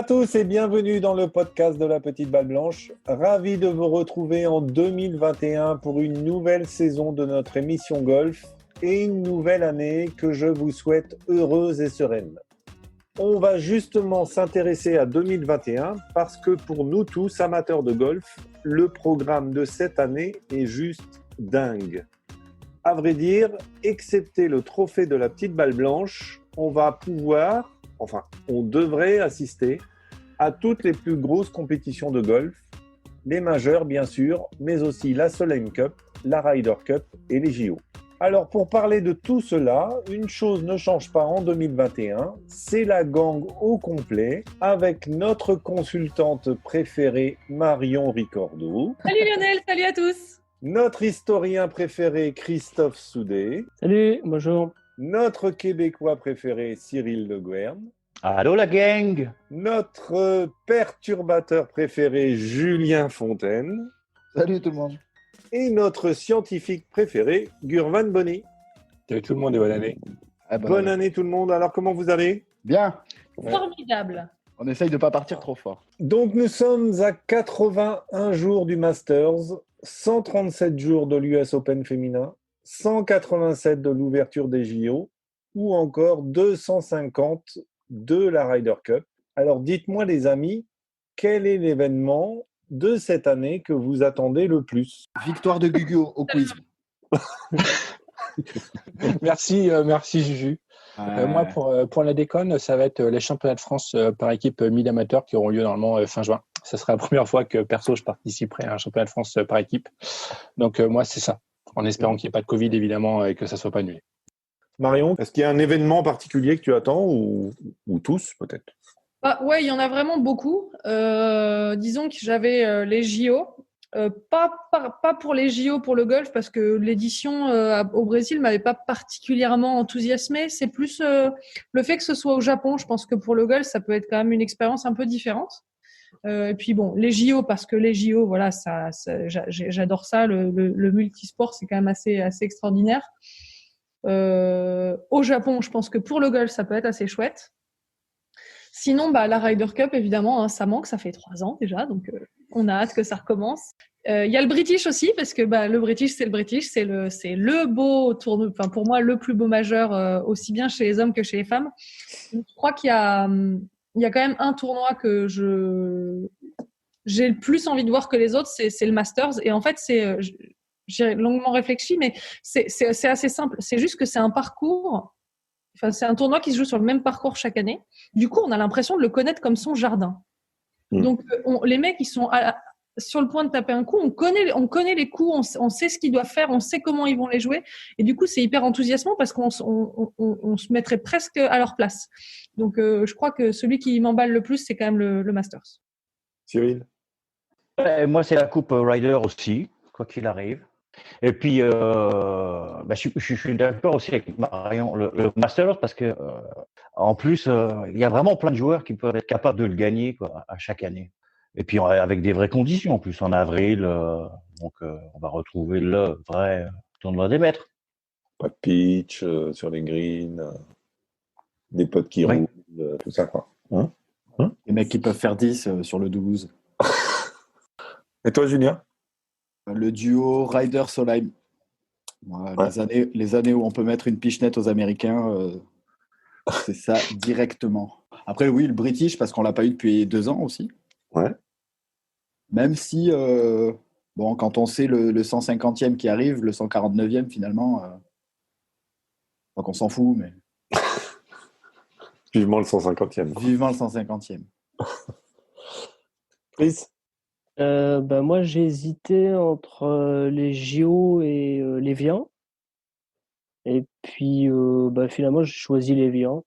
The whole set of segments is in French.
tous et bienvenue dans le podcast de la Petite Balle Blanche. Ravi de vous retrouver en 2021 pour une nouvelle saison de notre émission golf et une nouvelle année que je vous souhaite heureuse et sereine. On va justement s'intéresser à 2021 parce que pour nous tous amateurs de golf, le programme de cette année est juste dingue. À vrai dire, excepté le trophée de la Petite Balle Blanche, on devrait assister à toutes les plus grosses compétitions de golf, les majeures bien sûr, mais aussi la Solheim Cup, la Ryder Cup et les JO. Alors pour parler de tout cela, une chose ne change pas en 2021, c'est la gang au complet avec notre consultante préférée Marion Ricordo. Salut Lionel, salut à tous. Notre historien préféré Christophe Soudé. Salut, bonjour. Notre Québécois préféré Cyril Le Guern. Allô la gang. Notre perturbateur préféré Julien Fontaine. Salut tout le monde. Et notre scientifique préféré Gurvan Bonny. Salut tout le monde et bonne année. Bonne année tout le monde. Alors comment vous allez ? Bien. Formidable. On essaye de ne pas partir trop fort. Donc nous sommes à 81 jours du Masters, 137 jours de l'US Open féminin, 187 de l'ouverture des JO ou encore 250 de la Ryder Cup. Alors dites-moi les amis, quel est l'événement de cette année que vous attendez le plus ? Victoire de Gugu au quiz. Merci Juju. Moi, pour la déconne, ça va être les championnats de France par équipe mid-amateur qui auront lieu normalement fin juin. Ça sera la première fois que, perso, je participerai à un championnat de France par équipe. Donc, moi, c'est ça. En espérant qu'il n'y ait pas de Covid, évidemment, et que ça ne soit pas annulé. Marion, est-ce qu'il y a un événement particulier que tu attends ou tous, peut-être ? Ouais, il y en a vraiment beaucoup. Disons que j'avais les JO. Pas pour les JO pour le golf parce que l'édition au Brésil m'avait pas particulièrement enthousiasmée. C'est plus le fait que ce soit au Japon. Je pense que pour le golf, ça peut être quand même une expérience un peu différente. Et puis bon, les JO parce que les JO, voilà, j'adore ça. Le multisport, c'est quand même assez extraordinaire. Au Japon, je pense que pour le golf, ça peut être assez chouette. Sinon, la Ryder Cup, évidemment, hein, ça manque, ça fait 3 ans déjà, donc on a hâte que ça recommence. Il y a le British aussi, parce que le British, c'est le beau tournoi, enfin pour moi le plus beau majeur, aussi bien chez les hommes que chez les femmes. Donc, je crois qu'il y a quand même un tournoi que j'ai le plus envie de voir que les autres, c'est le Masters. Et en fait, j'ai longuement réfléchi, mais c'est assez simple. C'est juste que c'est un parcours. Enfin, c'est un tournoi qui se joue sur le même parcours chaque année. Du coup, on a l'impression de le connaître comme son jardin. Donc, les mecs, ils sont sur le point de taper un coup. On connaît les coups, on sait ce qu'ils doivent faire, on sait comment ils vont les jouer. Et du coup, c'est hyper enthousiasmant parce qu'on se mettrait presque à leur place. Donc, je crois que celui qui m'emballe le plus, c'est quand même le Masters. Cyril ? Moi, c'est la Coupe Ryder aussi, quoi qu'il arrive. Et puis, je suis d'accord aussi avec Marion, le Masters, parce que en plus, il y a vraiment plein de joueurs qui peuvent être capables de le gagner à chaque année. Et puis, avec des vraies conditions, en plus, en avril, donc on va retrouver le vrai tournoi des maîtres. Pas de pitch sur les greens, des potes qui roulent, tout ça, quoi. Les mecs qui peuvent faire 10 sur le 12. Et toi, Julien ? Le duo Ryder-Solheim. Les années où on peut mettre une pichenette aux Américains, c'est ça directement. Après, oui, le British, parce qu'on ne l'a pas eu depuis 2 ans aussi. Ouais. Même si, quand on sait le 150e qui arrive, le 149e finalement, donc on s'en fout, mais... Vivement le 150e. Vivement le 150e. Chris ? Moi, j'ai hésité entre les JO et l'Évian. Et puis, finalement, j'ai choisi l'Évian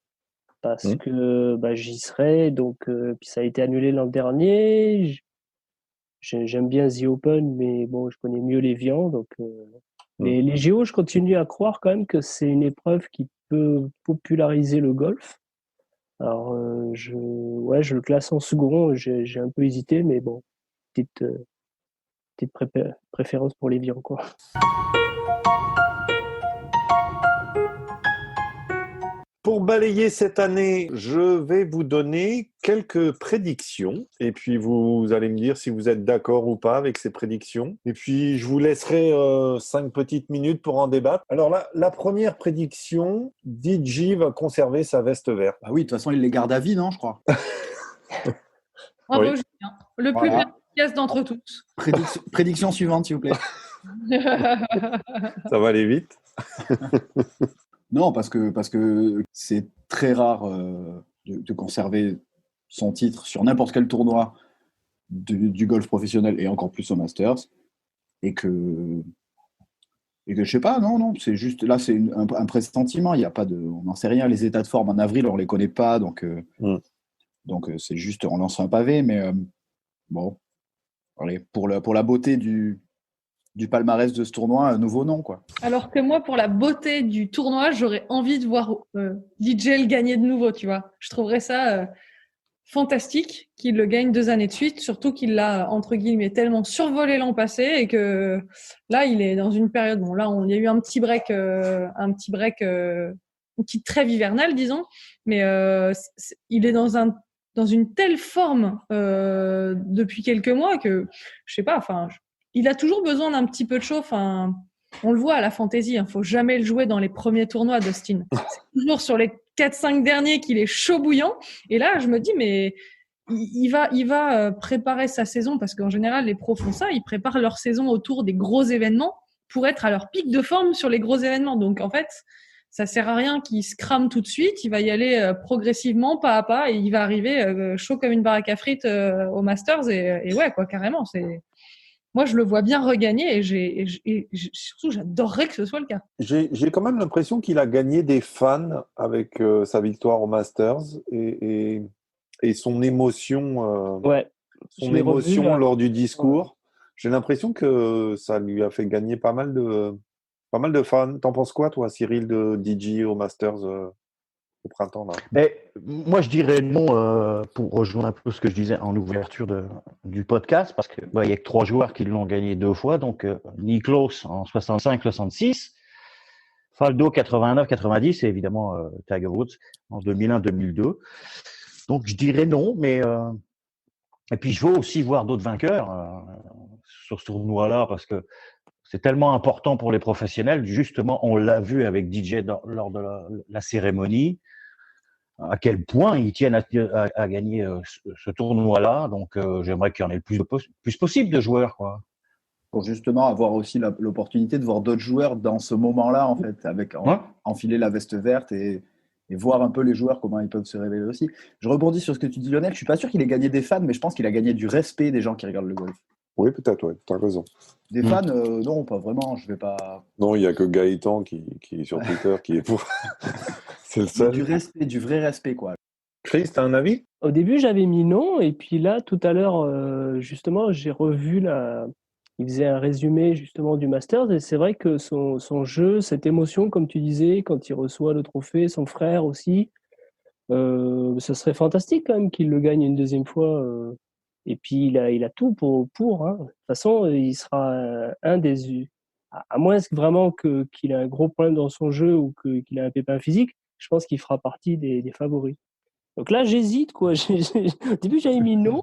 parce que j'y serai. Donc, puis ça a été annulé l'an dernier. J'aime bien The Open, mais bon, je connais mieux l'Évian. Donc, les JO, je continue à croire quand même que c'est une épreuve qui peut populariser le golf. Alors, je le classe en second. J'ai un peu hésité, mais bon. Petite préférence pour l'Évian, quoi. Pour pour balayer cette année, je vais vous donner quelques prédictions et puis vous allez me dire si vous êtes d'accord ou pas avec ces prédictions. Et puis je vous laisserai 5 petites minutes pour en débattre. Alors la première prédiction, DJ va conserver sa veste verte. Bah oui, de toute façon, il les garde à vie, non, je crois. Bravo, Oui. Julien. Le plus Voilà. efficace d'entre tous. Prédiction suivante, s'il vous plaît. Ça va aller vite. Non, parce que c'est très rare de conserver son titre sur n'importe quel tournoi du golf professionnel et encore plus au Masters. Et que je sais pas, non, c'est juste, là, c'est un pressentiment. Il y a pas on n'en sait rien. Les états de forme en avril, on les connaît pas. Donc c'est juste, on lance un pavé. Mais bon, allez, pour la beauté du palmarès de ce tournoi, un nouveau nom, quoi. Alors que moi, pour la beauté du tournoi, j'aurais envie de voir DJ le gagner de nouveau, tu vois. Je trouverais ça fantastique qu'il le gagne 2 années de suite, surtout qu'il l'a, entre guillemets, tellement survolé l'an passé et que là, il est dans une période, bon là, il y a eu un petit break, une petite trêve hivernale, disons, mais il est dans une telle forme depuis quelques mois que, je sais pas, enfin, il a toujours besoin d'un petit peu de chaud. Enfin, on le voit à la Fantasy. Il ne faut jamais le jouer dans les premiers tournois, Dustin. C'est toujours sur les 4-5 derniers qu'il est chaud bouillant. Et là, je me dis, mais il va préparer sa saison parce qu'en général, les pros font ça. Ils préparent leur saison autour des gros événements pour être à leur pic de forme sur les gros événements. Donc, en fait, ça sert à rien qu'il se crame tout de suite. Il va y aller progressivement, pas à pas, et il va arriver chaud comme une baraque à frites au Masters. Et ouais, quoi, carrément, c'est... Moi, je le vois bien regagner et surtout, j'adorerais que ce soit le cas. J'ai quand même l'impression qu'il a gagné des fans avec sa victoire au Masters et son émotion, Ouais. Je l'ai revu, là. lors du discours. J'ai l'impression que ça lui a fait gagner pas mal de fans. T'en penses quoi, toi, Cyril, de DJ au Masters au printemps là? Mais moi, je dirais non pour rejoindre un peu ce que je disais en ouverture du podcast, parce qu'il y a que 3 joueurs qui l'ont gagné 2 fois. Donc, Nicklaus en 65-66, Faldo 89-90 et évidemment Tiger Woods en 2001-2002. Donc, je dirais non, mais et puis je veux aussi voir d'autres vainqueurs sur ce tournoi-là, parce que c'est tellement important pour les professionnels. Justement, on l'a vu avec DJ lors de la cérémonie, à quel point ils tiennent à gagner ce tournoi-là. Donc, j'aimerais qu'il y en ait le plus possible de joueurs, quoi. Pour justement avoir aussi l'opportunité de voir d'autres joueurs dans ce moment-là, en fait, avec enfiler la veste verte et voir un peu les joueurs, comment ils peuvent se révéler aussi. Je rebondis sur ce que tu dis, Lionel. Je ne suis pas sûr qu'il ait gagné des fans, mais je pense qu'il a gagné du respect des gens qui regardent le golf. Oui, peut-être, ouais, tu as raison. Des fans, non, pas vraiment. Je vais pas. Non, il n'y a que Gaëtan qui est sur Twitter qui est pour. C'est le seul. Du respect, du vrai respect, quoi. Chris, tu as un avis? Au début, j'avais mis non, et puis là, tout à l'heure, justement, j'ai revu il faisait un résumé justement du Masters, et c'est vrai que son jeu, cette émotion, comme tu disais, quand il reçoit le trophée, son frère aussi, ça serait fantastique quand même qu'il le gagne une deuxième fois. Et puis il a tout pour hein. De toute façon, il sera un des, à moins vraiment qu'il ait un gros problème dans son jeu ou qu'il ait un pépin physique, je pense qu'il fera partie des favoris. Donc là, j'hésite, quoi. Au début, j'avais mis non,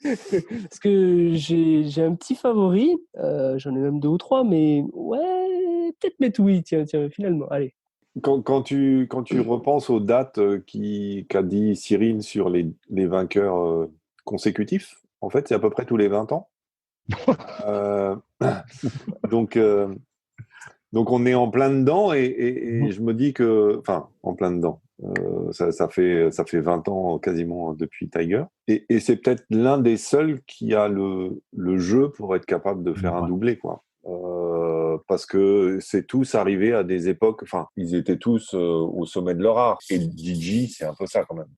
parce que j'ai un petit favori. J'en ai même 2 ou 3, mais ouais, peut-être mettre oui, tiens, finalement. Allez. Quand tu repenses aux dates qu'a dit Cyril sur les vainqueurs consécutifs, en fait, c'est à peu près tous les 20 ans. Donc on est en plein dedans et je me dis que... Enfin, en plein dedans. Ça fait 20 ans quasiment depuis Tiger. Et c'est peut-être l'un des seuls qui a le jeu pour être capable de faire un doublé, quoi. Parce que c'est tous arrivés à des époques... Enfin, ils étaient tous au sommet de leur art. Et DJ, c'est un peu ça quand même.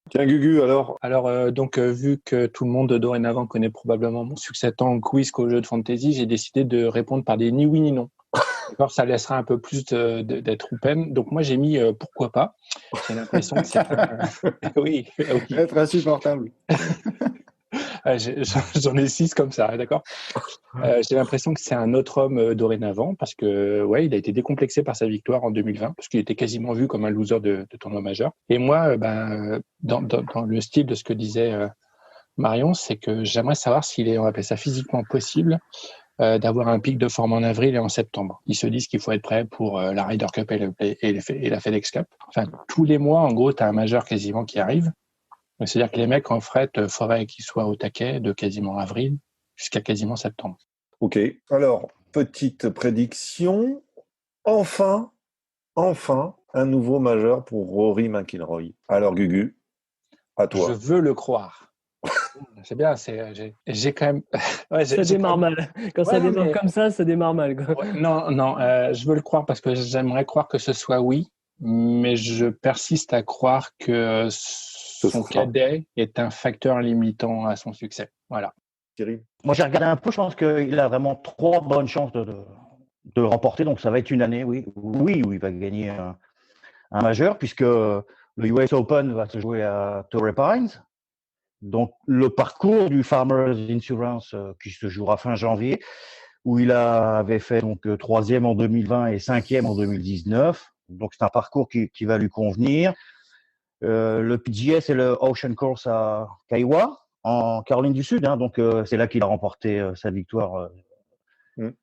Tiens, Gugu, alors. Alors, donc, vu que tout le monde dorénavant connaît probablement mon succès tant en quiz qu'au jeu de fantasy, j'ai décidé de répondre par des ni oui ni non. Alors, ça laissera un peu plus d'être open. Donc, moi, j'ai mis pourquoi pas. J'ai l'impression que c'est oui. Être insupportable. J'en ai 6 comme ça, d'accord. J'ai l'impression que c'est un autre homme dorénavant parce que il a été décomplexé par sa victoire en 2020 parce qu'il était quasiment vu comme un loser de tournoi majeur. Et moi, dans le style de ce que disait Marion, c'est que j'aimerais savoir s'il est, on appelle ça physiquement possible, d'avoir un pic de forme en avril et en septembre. Ils se disent qu'il faut être prêt pour la Ryder Cup et la FedEx Cup. Enfin, tous les mois, en gros, tu as un majeur quasiment qui arrive. C'est-à-dire que les mecs en fret, il faudrait qu'ils soient au taquet de quasiment avril jusqu'à quasiment septembre. Ok. Alors, petite prédiction. Enfin, un nouveau majeur pour Rory McIlroy. Alors, Gugu, à toi. Je veux le croire. C'est bien, j'ai quand même... ça démarre mal. Quand ça démarre comme ça démarre mal. Quoi. Non, je veux le croire parce que j'aimerais croire que ce soit oui, mais je persiste à croire que son cadet est un facteur limitant à son succès. Voilà. Thierry. Moi, j'ai regardé un peu, je pense qu'il a vraiment 3 bonnes chances de remporter, donc ça va être une année, oui, où il va gagner un majeur, puisque le US Open va se jouer à Torrey Pines. Donc, le parcours du Farmers Insurance qui se jouera fin janvier, où il avait fait donc 3e en 2020 et 5e en 2019. Donc, c'est un parcours qui va lui convenir. Le PGA, c'est le Ocean Course à Kiowa, en Caroline du Sud. Hein, donc, c'est là qu'il a remporté sa victoire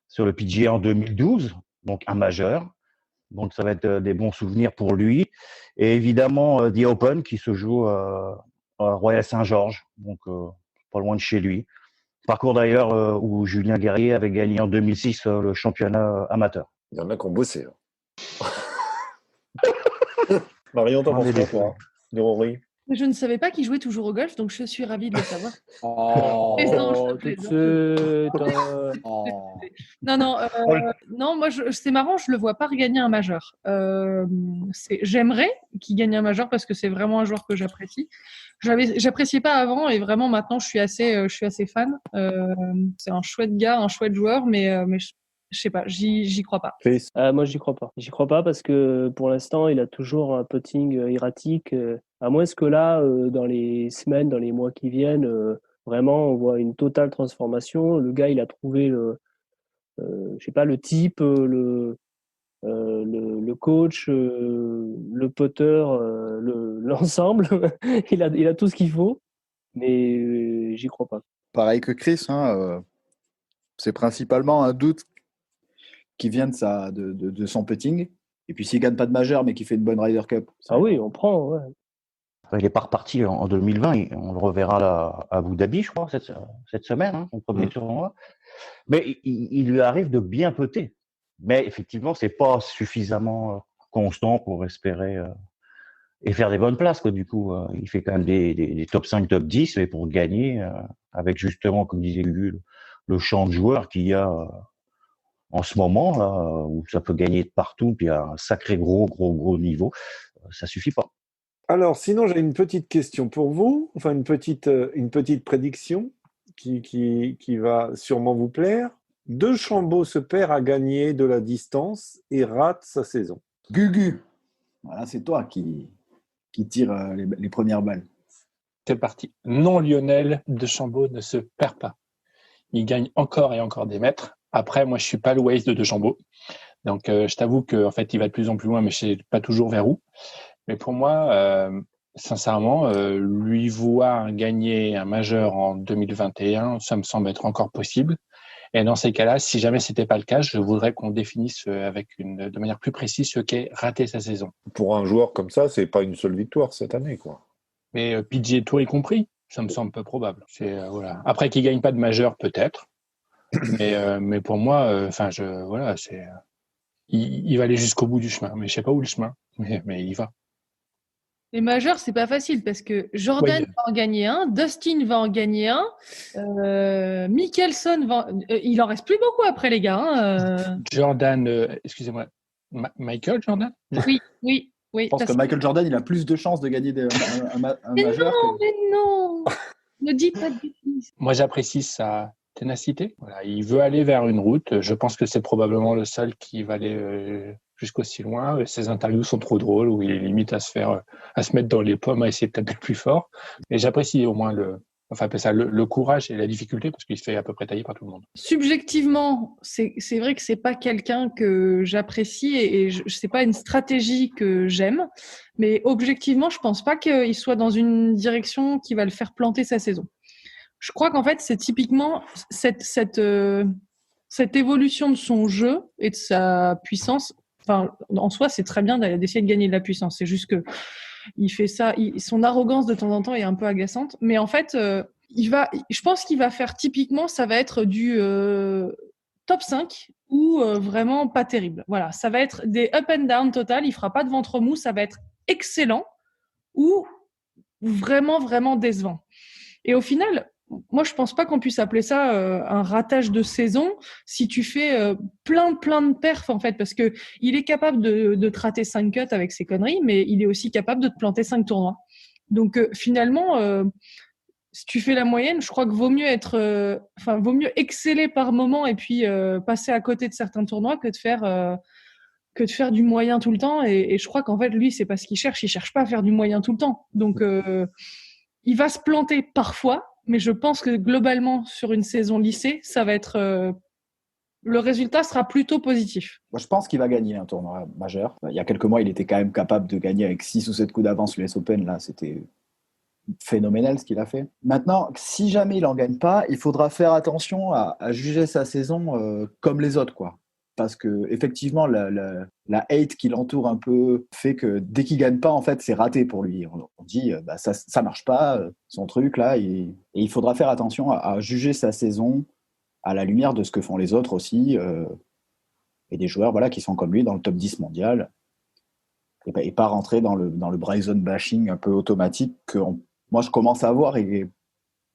sur le PGA en 2012, donc un majeur. Donc, ça va être des bons souvenirs pour lui. Et évidemment, The Open qui se joue à Royal Saint-Georges, donc pas loin de chez lui. Parcours d'ailleurs où Julien Guerrier avait gagné en 2006 le championnat amateur. Il y en a qui ont bossé. Marion, t'en penses quoi, toi, de Rory? Je ne savais pas qu'il jouait toujours au golf, donc je suis ravie de le savoir. Non, moi, c'est marrant, je le vois pas regagner un majeur. J'aimerais qu'il gagne un majeur parce que c'est vraiment un joueur que j'apprécie. J'appréciais pas avant et vraiment maintenant, je suis assez fan. C'est un chouette gars, un chouette joueur, mais je sais pas, j'y crois pas. Moi, j'y crois pas. J'y crois pas parce que pour l'instant, il a toujours un putting erratique. À moins que là, dans les semaines, dans les mois qui viennent, vraiment, on voit une totale transformation. Le gars, il a trouvé je sais pas, le type, le coach, le putter, l'ensemble. il a tout ce qu'il faut, mais j'y crois pas. Pareil que Chris, c'est principalement un doute qui vient de son putting. Et puis s'il gagne pas de majeur, mais qu'il fait une bonne Ryder Cup. Oui, on prend, ouais. Il n'est pas reparti en 2020, on le reverra là à Abu Dhabi, je crois, cette semaine, son premier tournoi. Mais il lui arrive de bien putter. Mais effectivement, c'est pas suffisamment constant pour espérer et faire des bonnes places, quoi. Du coup, il fait quand même des top 5, top 10, mais pour gagner, avec justement, comme disait Gugu, le champ de joueurs qu'il y a en ce moment, là, où ça peut gagner de partout, puis à un sacré gros niveau, ça suffit pas. Alors, sinon, j'ai une petite question pour vous, enfin une petite prédiction qui va sûrement vous plaire. DeChambeau se perd à gagner de la distance et rate sa saison. Gugu, voilà, c'est toi qui tire les premières balles. C'est parti. Non, Lionel DeChambeau ne se perd pas. Il gagne encore et encore des mètres. Après, moi, je suis pas le Waze de DeChambeau. Donc, je t'avoue qu'en fait, il va de plus en plus loin, mais je sais pas toujours vers où. Mais pour moi, sincèrement, lui voir gagner un majeur en 2021, ça me semble être encore possible. Et dans ces cas-là, si jamais c'était pas le cas, je voudrais qu'on définisse de manière plus précise ce qu'est rater sa saison. Pour un joueur comme ça, c'est pas une seule victoire cette année, quoi. Mais PGA Tour y compris, ça me semble peu probable. Voilà. Après qu'il gagne pas de majeur, peut-être. Mais pour moi, il va aller jusqu'au bout du chemin. Mais je sais pas où le chemin, mais il va. Les majeurs, c'est pas facile parce que Jordan va en gagner un, Dustin va en gagner un, Mickelson va. Il en reste plus beaucoup après, les gars. Jordan, excusez-moi, Michael Jordan ? Oui. Je pense que Michael Jordan, il a plus de chances de gagner un majeur. Mais non Ne dites pas de bêtises. Moi, j'apprécie sa ténacité. Voilà, il veut aller vers une route. Je pense que c'est probablement le seul qui va aller jusqu'aussi loin. Ses interviews sont trop drôles où il est limite à se mettre dans les pommes, à essayer de taper le plus fort. Et j'apprécie au moins Enfin, appelle ça le courage et la difficulté, parce qu'il se fait à peu près tailler par tout le monde. Subjectivement, c'est vrai que c'est pas quelqu'un que j'apprécie et c'est pas une stratégie que j'aime. Mais objectivement, je pense pas qu'il soit dans une direction qui va le faire planter sa saison. Je crois qu'en fait, c'est typiquement cette évolution de son jeu et de sa puissance. Enfin, en soi, c'est très bien d'essayer de gagner de la puissance. C'est juste que il fait ça. Son arrogance de temps en temps est un peu agaçante. Mais en fait, je pense qu'il va faire typiquement, ça va être du top 5 ou vraiment pas terrible. Voilà, ça va être des up and down total. Il fera pas de ventre mou. Ça va être excellent ou vraiment, vraiment décevant. Et au final, moi, je pense pas qu'on puisse appeler ça un ratage de saison si tu fais plein de perfs, en fait, parce que il est capable de te rater 5 cuts avec ses conneries, mais il est aussi capable de te planter 5 tournois. Donc, finalement, si tu fais la moyenne, je crois que vaut mieux vaut mieux exceller par moment et puis passer à côté de certains tournois que de faire du moyen tout le temps. Et je crois qu'en fait, lui, c'est pas ce qu'il cherche. Il cherche pas à faire du moyen tout le temps. Donc, il va se planter parfois, mais je pense que globalement, sur une saison lissée, ça va être le résultat sera plutôt positif. Moi, je pense qu'il va gagner un tournoi majeur. Il y a quelques mois, il était quand même capable de gagner avec 6 ou 7 coups d'avance l'US Open. Là, c'était phénoménal ce qu'il a fait. Maintenant, si jamais il n'en gagne pas, il faudra faire attention à juger sa saison comme les autres, quoi. Parce que effectivement, la hate qui l'entoure un peu fait que dès qu'il gagne pas, en fait, c'est raté pour lui. On dit, ça marche pas, son truc là, et il faudra faire attention à juger sa saison à la lumière de ce que font les autres aussi, et des joueurs, voilà, qui sont comme lui dans le top 10 mondial, et pas rentrer dans le Bryson bashing un peu automatique que moi je commence à avoir. Et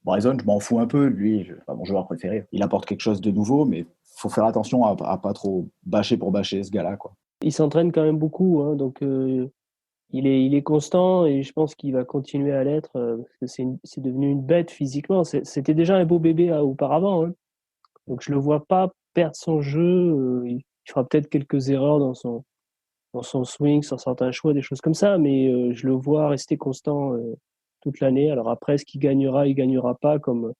Bryson, je m'en fous un peu, lui, c'est pas mon joueur préféré. Il apporte quelque chose de nouveau, mais faut faire attention à pas trop bâcher pour bâcher ce gars-là, quoi. Il s'entraîne quand même beaucoup, hein, donc il est constant et je pense qu'il va continuer à l'être parce que c'est devenu une bête physiquement. C'était déjà un beau bébé auparavant, hein. Donc je le vois pas perdre son jeu. Il fera peut-être quelques erreurs dans son swing, sur certains choix, des choses comme ça, mais je le vois rester constant toute l'année. Alors après, est-ce qu'il gagnera pas, comme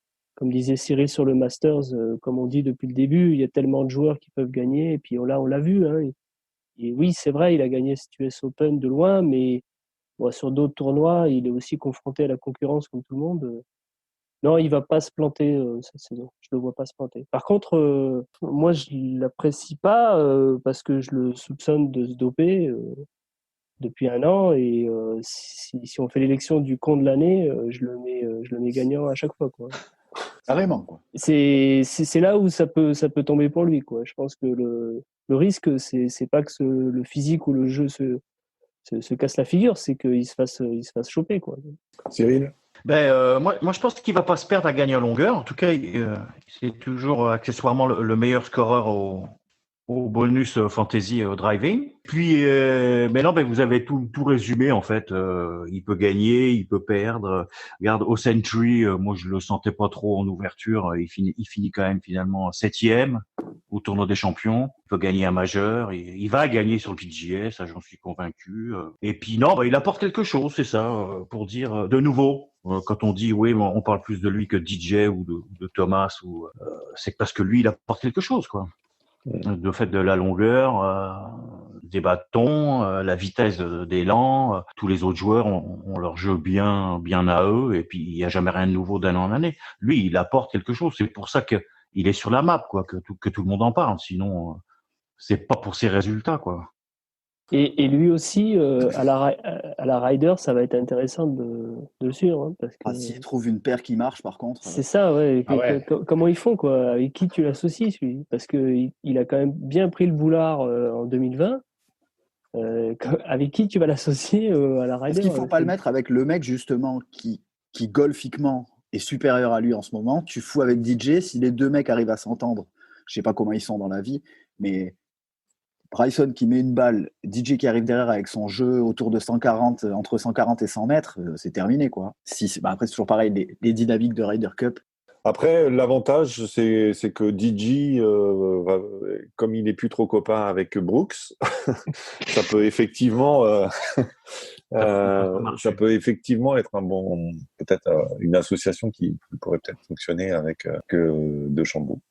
disait Cyril sur le Masters, comme on dit depuis le début, il y a tellement de joueurs qui peuvent gagner, et puis là, on l'a vu, hein. Et oui, c'est vrai, il a gagné cet US Open de loin, mais bon, sur d'autres tournois, il est aussi confronté à la concurrence comme tout le monde. Non, il va pas se planter cette saison. Je le vois pas se planter. Par contre, moi, je l'apprécie pas parce que je le soupçonne de se doper depuis un an, et si on fait l'élection du con de l'année, je le mets gagnant à chaque fois, quoi. Carrément, quoi. C'est là où ça peut tomber pour lui, quoi. Je pense que le risque, c'est pas que le physique ou le jeu se casse la figure, c'est qu'il se fasse choper, quoi. Cyril? Moi, je pense qu'il va pas se perdre à gagner en longueur. En tout cas, c'est toujours accessoirement le meilleur scoreur au bonus fantasy driving. Puis, mais non, vous avez tout résumé en fait. Il peut gagner, il peut perdre. Regarde, au Century, moi je le sentais pas trop en ouverture. Il finit quand même finalement 7e au tournoi des champions. Il peut gagner un majeur. Il va gagner sur le PGA, ça j'en suis convaincu. Et puis non, il apporte quelque chose, c'est ça, pour dire de nouveau. Quand on dit oui, on parle plus de lui que DJ ou de Thomas, c'est parce que lui il apporte quelque chose, quoi. De fait de la longueur, des bâtons, la vitesse d'élan, tous les autres joueurs ont leur jeu bien à eux, et puis il n'y a jamais rien de nouveau d'année en année. Lui, il apporte quelque chose. C'est pour ça que il est sur la map, quoi, que tout le monde en parle. Sinon, c'est pas pour ses résultats, quoi. Et lui aussi, à la Ryder, ça va être intéressant de le suivre, hein, parce que S'il trouve une paire qui marche, par contre. c'est ça, ouais. Ouais. Comment ils font, quoi? Avec qui tu l'associes, lui? Parce que il a quand même bien pris le boulard en 2020. Avec qui tu vas l'associer à la Ryder? Est-ce qu'il ne faut pas le mettre avec le mec, justement, qui golfiquement est supérieur à lui en ce moment? Tu fous avec DJ, si les deux mecs arrivent à s'entendre, je ne sais pas comment ils sont dans la vie, mais Bryson qui met une balle, DJ qui arrive derrière avec son jeu autour de 140, entre 140 et 100 mètres, c'est terminé, quoi. Après, c'est toujours pareil, les dynamiques de Ryder Cup. Après, l'avantage, c'est que DJ, comme il est plus trop copain avec Brooks, ça peut effectivement, ça peut effectivement être peut-être une association qui pourrait peut-être fonctionner avec que de Chambou.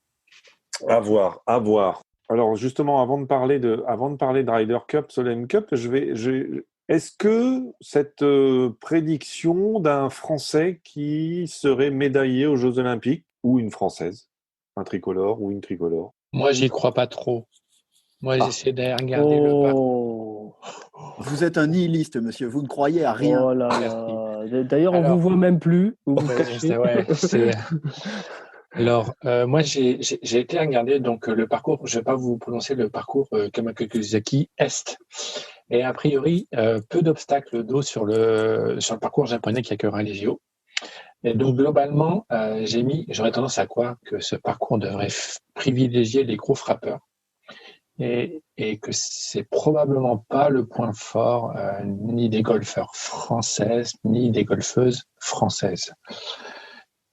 À voir. Alors justement, avant de parler de Ryder Cup, Solheim Cup, est-ce que cette prédiction d'un Français qui serait médaillé aux Jeux Olympiques ou une Française, un tricolore ou une tricolore? Moi, j'y crois pas trop. Moi, j'essaie de regarder le parcours. Vous êtes un nihiliste, monsieur. Vous ne croyez à rien. Oh là là. D'ailleurs, on vous voit même plus. Vous vous cachez. Alors, moi, j'ai été regarder donc le parcours. Je ne vais pas vous prononcer le parcours Kamakusaki Est. Et a priori, peu d'obstacles d'eau sur le parcours japonais qui accueillera les JO. Et donc, globalement, j'aurais tendance à croire que ce parcours devrait privilégier les gros frappeurs. Et que c'est probablement pas le point fort ni des golfeurs françaises, ni des golfeuses françaises.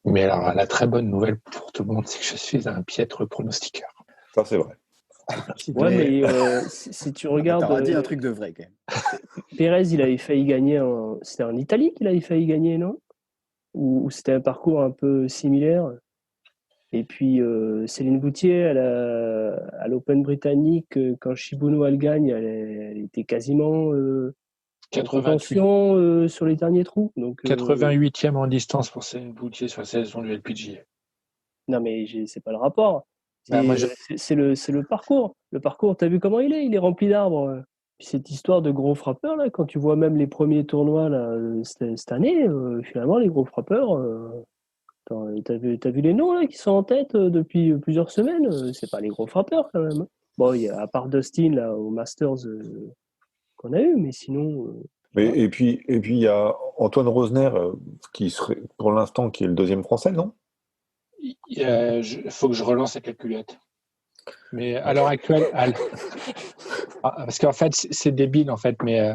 Mais alors, la très bonne nouvelle pour tout le monde, c'est que je suis un piètre pronostiqueur. Ça, c'est vrai. Ouais, mais si tu regardes... T'as dit un truc de vrai, quand même. Pérez, il avait failli gagner... C'était en Italie qu'il avait failli gagner, non? Ou c'était un parcours un peu similaire? Et puis, Céline Boutier, à l'Open britannique, quand Shibuno elle gagne, elle était quasiment... 88 sur les derniers trous. Donc, 88e en distance pour Céline Boutier sur la saison du LPGA. Non, mais c'est pas le rapport. C'est le parcours. Le parcours, t'as vu comment il est? Il est rempli d'arbres. Puis cette histoire de gros frappeurs, là, quand tu vois même les premiers tournois là, cette année, finalement, les gros frappeurs, t'as vu les noms là, qui sont en tête depuis plusieurs semaines? C'est pas les gros frappeurs quand même. Bon, à part Dustin là, au Masters qu'on a eu, mais sinon. Et puis il y a Antoine Rosner qui serait pour l'instant qui est le deuxième Français, non? Faut que je relance la calculette. Mais à l'heure actuelle, parce qu'en fait c'est débile en fait, mais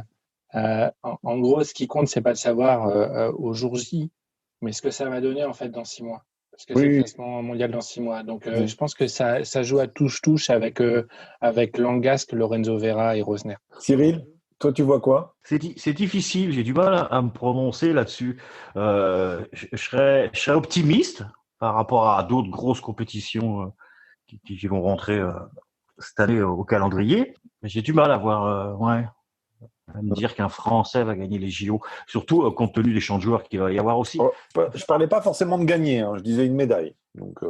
en gros ce qui compte c'est pas de savoir au jour J, mais ce que ça va donner en fait dans 6 mois. Parce que c'est le classement mondial dans 6 mois. Donc je pense que ça joue à touche-touche avec Langasque, Lorenzo Vera et Rosner. Cyril, toi tu vois quoi? C'est difficile, j'ai du mal à me prononcer là-dessus. Je serais optimiste par rapport à d'autres grosses compétitions qui vont rentrer cette année au calendrier. Mais j'ai du mal à me dire qu'un Français va gagner les JO, surtout compte tenu des champs de joueurs qu'il va y avoir aussi. Je parlais pas forcément de gagner, je disais une médaille. Donc,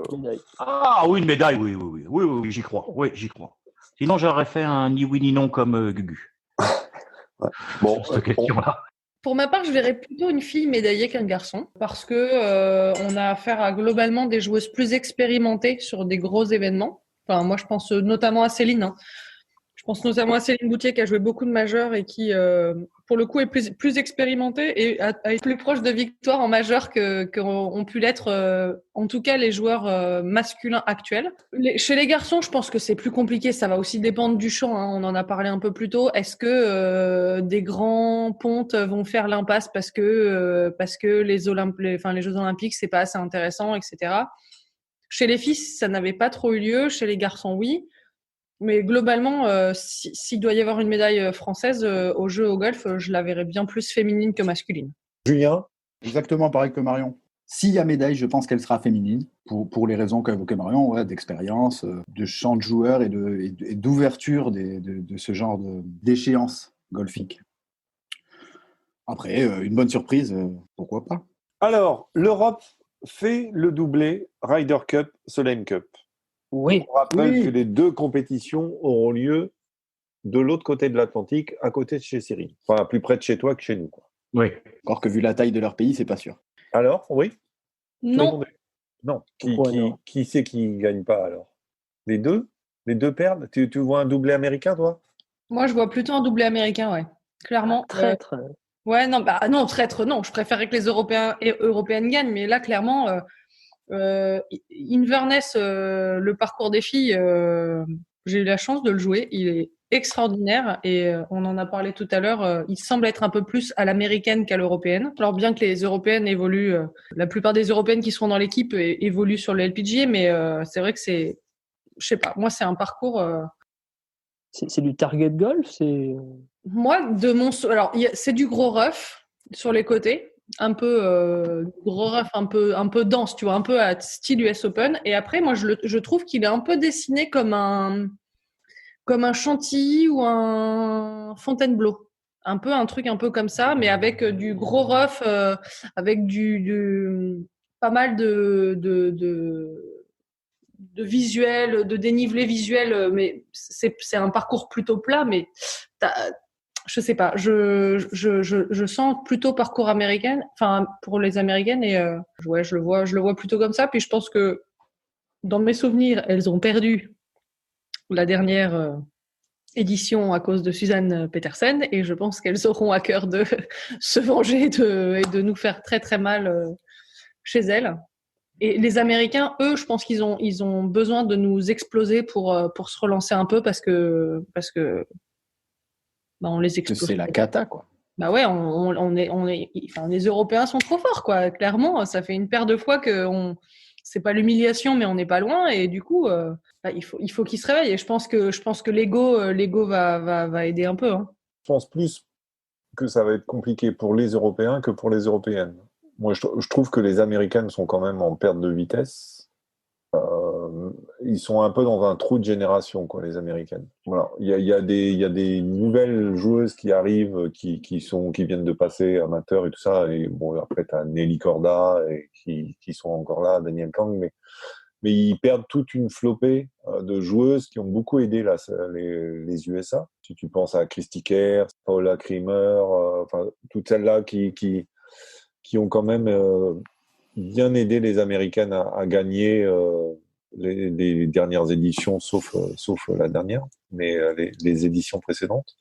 Ah oui, une médaille, oui, j'y crois. Oui, j'y crois. Sinon, j'aurais fait un ni oui ni non comme Gugu. Bon, cette question-là. Pour ma part, je verrais plutôt une fille médaillée qu'un garçon, parce que on a affaire à globalement des joueuses plus expérimentées sur des gros événements. Enfin, moi, je pense notamment à Céline. Je pense notamment à Céline Boutier qui a joué beaucoup de majeurs et qui, pour le coup, est plus expérimentée et est plus proche de victoire en majeur qu'ont pu l'être, en tout cas, les joueurs masculins actuels. Chez les garçons, je pense que c'est plus compliqué. Ça va aussi dépendre du champ. On en a parlé un peu plus tôt. Est-ce que des grands pontes vont faire l'impasse parce que les Jeux Olympiques, c'est pas assez intéressant, etc. Chez les filles, ça n'avait pas trop eu lieu. Chez les garçons, oui. Mais globalement, s'il doit y avoir une médaille française aux Jeux au golf, je la verrais bien plus féminine que masculine. Julien? Exactement pareil que Marion. S'il y a médaille, je pense qu'elle sera féminine, pour les raisons qu'a évoquées Marion, d'expérience, de champ de joueurs et d'ouverture de ce genre d'échéance golfique. Après, une bonne surprise, pourquoi pas. Alors, l'Europe fait le doublé Ryder Cup, Solheim Cup. Oui. On rappelle que les deux compétitions auront lieu de l'autre côté de l'Atlantique, à côté de chez Cyril. Enfin, plus près de chez toi que chez nous, quoi. Oui. Encore que vu la taille de leur pays, c'est pas sûr. Alors, oui? Non. Non. Non. Qui c'est qui gagne pas, alors? Les deux? Les deux perdent? Tu vois un doublé américain, toi? Moi, je vois plutôt un doublé américain, ouais. Clairement. Traître. Ouais, non, non, traître, non. Je préférerais que les Européens et Européennes gagnent, mais là, clairement, Inverness, le parcours des filles, j'ai eu la chance de le jouer. Il est extraordinaire et on en a parlé tout à l'heure. Il semble être un peu plus à l'américaine qu'à l'européenne. Alors bien que les européennes évoluent, la plupart des européennes qui seront dans l'équipe évoluent sur le LPGA, mais c'est vrai que je sais pas. Moi, c'est un parcours. C'est du target golf, c'est. Moi, alors c'est du gros rough sur les côtés, un peu gros rough, un peu dense, tu vois, un peu à style US Open. Et après, moi, je trouve qu'il est un peu dessiné comme un Chantilly ou un Fontainebleau. Un peu un truc un peu comme ça, mais avec du gros rough, avec pas mal de visuels, de dénivelé visuel, mais c'est un parcours plutôt plat, mais je sais pas, je sens plutôt parcours américain, enfin pour les Américaines, et ouais, je le vois plutôt comme ça. Puis je pense que dans mes souvenirs, elles ont perdu la dernière édition à cause de Suzanne Petersen, et je pense qu'elles auront à cœur de se venger et de nous faire très très mal chez elles. Et les Américains, eux, je pense qu'ils ont besoin de nous exploser pour se relancer un peu parce que on les explose. C'est la cata, quoi. Bah ouais, enfin, les Européens sont trop forts, quoi. Clairement, ça fait une paire de fois c'est pas l'humiliation, mais on n'est pas loin. Et du coup, il faut qu'ils se réveillent. Et je pense que l'ego va aider un peu. Hein. Je pense plus que ça va être compliqué pour les Européens que pour les Européennes. Moi, je trouve que les Américaines sont quand même en perte de vitesse. Ils sont un peu dans un trou de génération, quoi, les Américaines. Voilà. Il y a des nouvelles joueuses qui arrivent, qui viennent de passer amateurs et tout ça. Et bon, après, tu as Nelly Corda et qui sont encore là, Daniel Kang, mais ils perdent toute une flopée de joueuses qui ont beaucoup aidé là, les USA. Si tu penses à Christy Kerr, Paula Creamer, enfin, toutes celles-là qui ont quand même bien aidé les Américaines à gagner les dernières éditions, sauf la dernière, mais les éditions précédentes.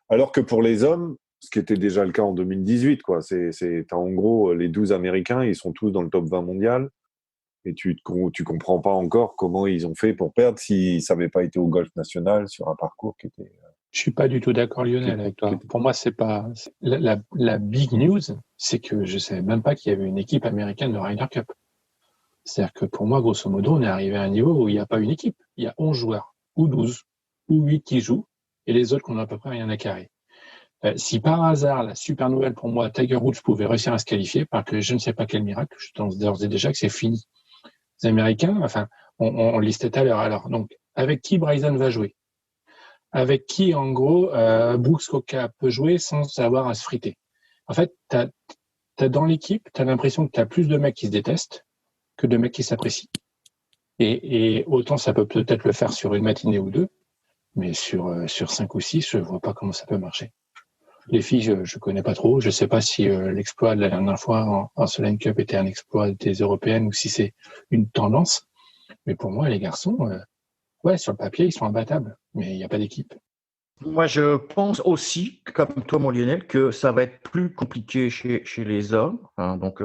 Alors que pour les hommes, ce qui était déjà le cas en 2018, quoi, t'as en gros les 12 Américains, ils sont tous dans le top 20 mondial, et tu comprends pas encore comment ils ont fait pour perdre si ça n'avait pas été au golf national sur un parcours qui était... Je suis pas du tout d'accord, Lionel, avec toi. Pour moi, c'est pas la big news, c'est que je savais même pas qu'il y avait une équipe américaine de Ryder Cup. C'est-à-dire que pour moi, grosso modo, on est arrivé à un niveau où il n'y a pas une équipe. Il y a 11 joueurs, ou 12, ou 8 qui jouent, et les autres qu'on a à peu près rien à carrer. Si par hasard, la super nouvelle pour moi, Tiger Woods pouvait réussir à se qualifier, par que je ne sais pas quel miracle, je pense d'ores et déjà que c'est fini. Les Américains, enfin, on listait tout à l'heure. Alors, donc, avec qui Bryson va jouer? Avec qui, en gros, Brooks Koepka peut jouer sans avoir à se friter. En fait, t'as dans l'équipe, t'as l'impression que t'as plus de mecs qui se détestent que de mecs qui s'apprécient. Et autant ça peut peut-être le faire sur une matinée ou deux, mais sur 5 ou 6, je vois pas comment ça peut marcher. Les filles, je connais pas trop. Je sais pas si l'exploit de la dernière fois en Solheim Cup était un exploit des Européennes ou si c'est une tendance. Mais pour moi, les garçons, ouais, sur le papier, ils sont imbattables, mais il n'y a pas d'équipe. Moi, je pense aussi, comme toi, mon Lionel, que ça va être plus compliqué chez les hommes, hein, donc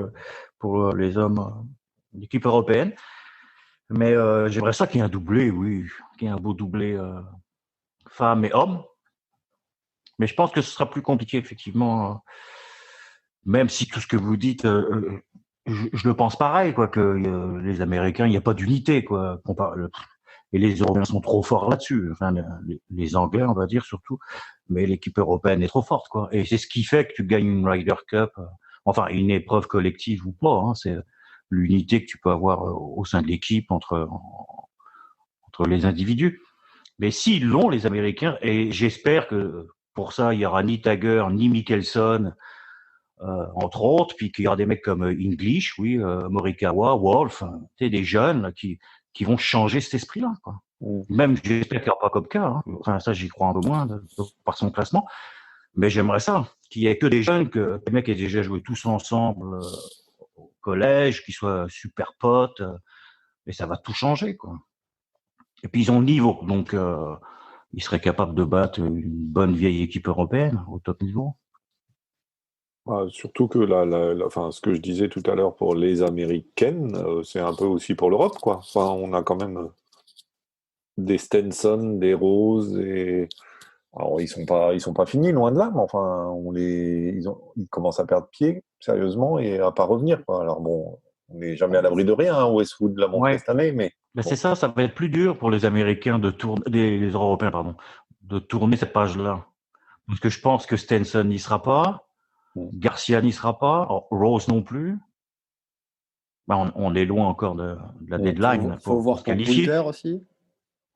pour les hommes, l'équipe européenne. Mais j'aimerais ça qu'il y ait un doublé, oui, qu'il y ait un beau doublé femmes et hommes. Mais je pense que ce sera plus compliqué, effectivement, même si tout ce que vous dites, je le pense pareil, quoi, que les Américains, il n'y a pas d'unité, quoi. Et les Européens sont trop forts là-dessus. Enfin, les Anglais, on va dire surtout. Mais l'équipe européenne est trop forte, quoi. Et c'est ce qui fait que tu gagnes une Ryder Cup, enfin une épreuve collective ou pas. Hein, c'est l'unité que tu peux avoir au sein de l'équipe entre les individus. Mais s'ils l'ont, les Américains, et j'espère que pour ça, il y aura ni Tiger ni Mickelson, entre autres, puis qu'il y aura des mecs comme English, oui, Morikawa, Wolf, des jeunes là, qui vont changer cet esprit-là, quoi. Même, j'espère qu'il n'y aura pas Koepka, hein. Enfin, ça, j'y crois un peu moins par son classement. Mais j'aimerais ça, qu'il n'y ait que des jeunes, que les mecs aient déjà joué tous ensemble au collège, qu'ils soient super potes, et ça va tout changer, quoi. Et puis, ils ont le niveau, donc ils seraient capables de battre une bonne vieille équipe européenne au top niveau. Surtout que enfin, ce que je disais tout à l'heure pour les Américaines, c'est un peu aussi pour l'Europe, quoi. Enfin, on a quand même des Stenson, des Rose, et alors ils sont pas finis, loin de là, mais enfin, ils commencent à perdre pied sérieusement et à pas revenir, quoi. Alors bon, on n'est jamais à l'abri de rien, hein. Westwood l'a montré cette année, mais Ben, c'est ça, ça va être plus dur pour les Américains les Européens, pardon, de tourner cette page-là. Parce que je pense que Stenson n'y sera pas, Garcia n'y sera pas, Rose non plus. Ben, on est loin encore de la deadline. Il faut voir Poulter aussi.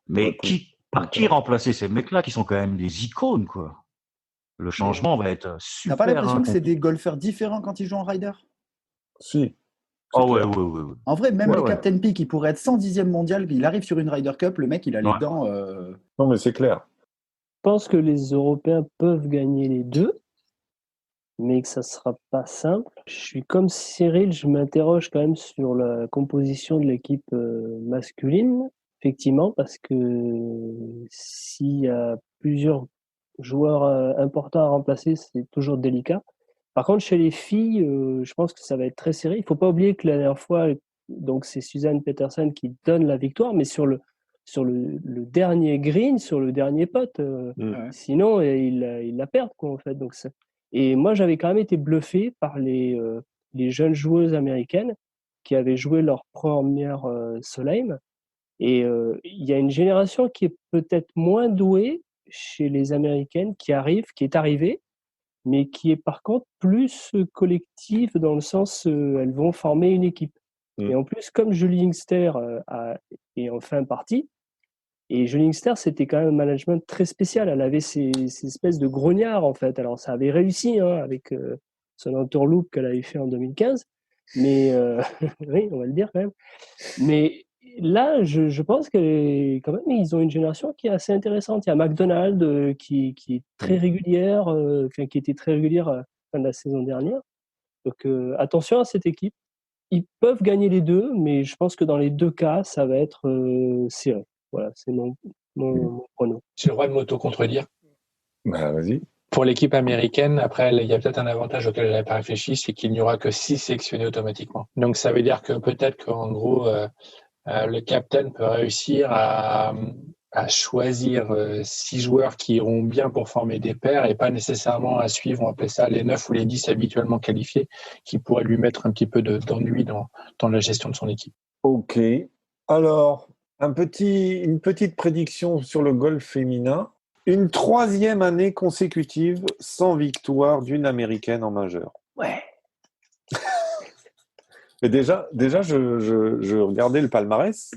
Mais par qui remplacer ces mecs-là qui sont quand même des icônes, quoi. Le changement va être super. T'as pas l'impression que c'est des golfeurs différents quand ils jouent en rider? Si. Oh ouais. En vrai, même le Captain Peak, il pourrait être 110e mondial, il arrive sur une Ryder Cup, le mec, il a les dents. Non, mais c'est clair. Je pense que les Européens peuvent gagner les deux, mais que ça ne sera pas simple. Je suis comme Cyril, je m'interroge quand même sur la composition de l'équipe masculine, effectivement, parce que s'il y a plusieurs joueurs importants à remplacer, c'est toujours délicat. Par contre, chez les filles, je pense que ça va être très serré. Il ne faut pas oublier que la dernière fois, donc c'est Suzanne Peterson qui donne la victoire, mais sur le dernier green, sur le dernier putt, sinon ils la perdent, quoi, en fait. Donc, et moi, j'avais quand même été bluffé par les jeunes joueuses américaines qui avaient joué leur première Solheim. Et il y a une génération qui est peut-être moins douée chez les Américaines qui est arrivée, mais qui est par contre plus collective dans le sens elles vont former une équipe. Et en plus, comme Julie Inkster est en fin partie, et Julie Inkster, c'était quand même un management très spécial. Elle avait ces espèces de grognards, en fait. Alors, ça avait réussi avec son entourloupe qu'elle avait fait en 2015. Mais, oui, on va le dire quand même. Mais là, je pense que quand même, ils ont une génération qui est assez intéressante. Il y a McDonald qui est très régulière, qui était très régulière à la fin de la saison dernière. Donc, attention à cette équipe. Ils peuvent gagner les deux, mais je pense que dans les deux cas, ça va être serré. Voilà, c'est mon prono. J'ai le droit de m'auto-contredire. Bah, vas-y. Pour l'équipe américaine, après, il y a peut-être un avantage auquel elle n'a pas réfléchi, c'est qu'il n'y aura que 6 sélectionnés automatiquement. Donc, ça veut dire que peut-être qu'en gros, le captain peut réussir à choisir 6 joueurs qui iront bien pour former des pairs et pas nécessairement à suivre, on appelle ça les 9 ou les 10 habituellement qualifiés, qui pourraient lui mettre un petit peu d'ennui dans la gestion de son équipe. Ok. Alors, une petite prédiction sur le golf féminin. Une 3e année consécutive sans victoire d'une Américaine en majeur. Ouais. Mais déjà, je regardais le palmarès.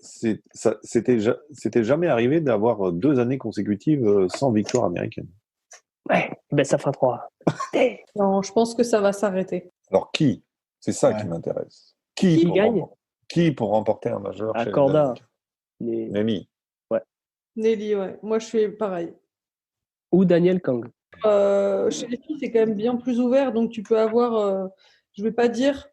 C'était jamais arrivé d'avoir 2 années consécutives sans victoire américaine. Ouais, ben ça fera 3. Non, je pense que ça va s'arrêter. Alors qui? C'est ça qui m'intéresse. Qui gagne? Qui pour remporter un majeur chez Corda. Nelly. Ouais. Nelly, ouais. Moi, je suis pareil. Ou Daniel Kang. Chez les filles, c'est quand même bien plus ouvert. Donc, tu peux avoir, je ne vais pas dire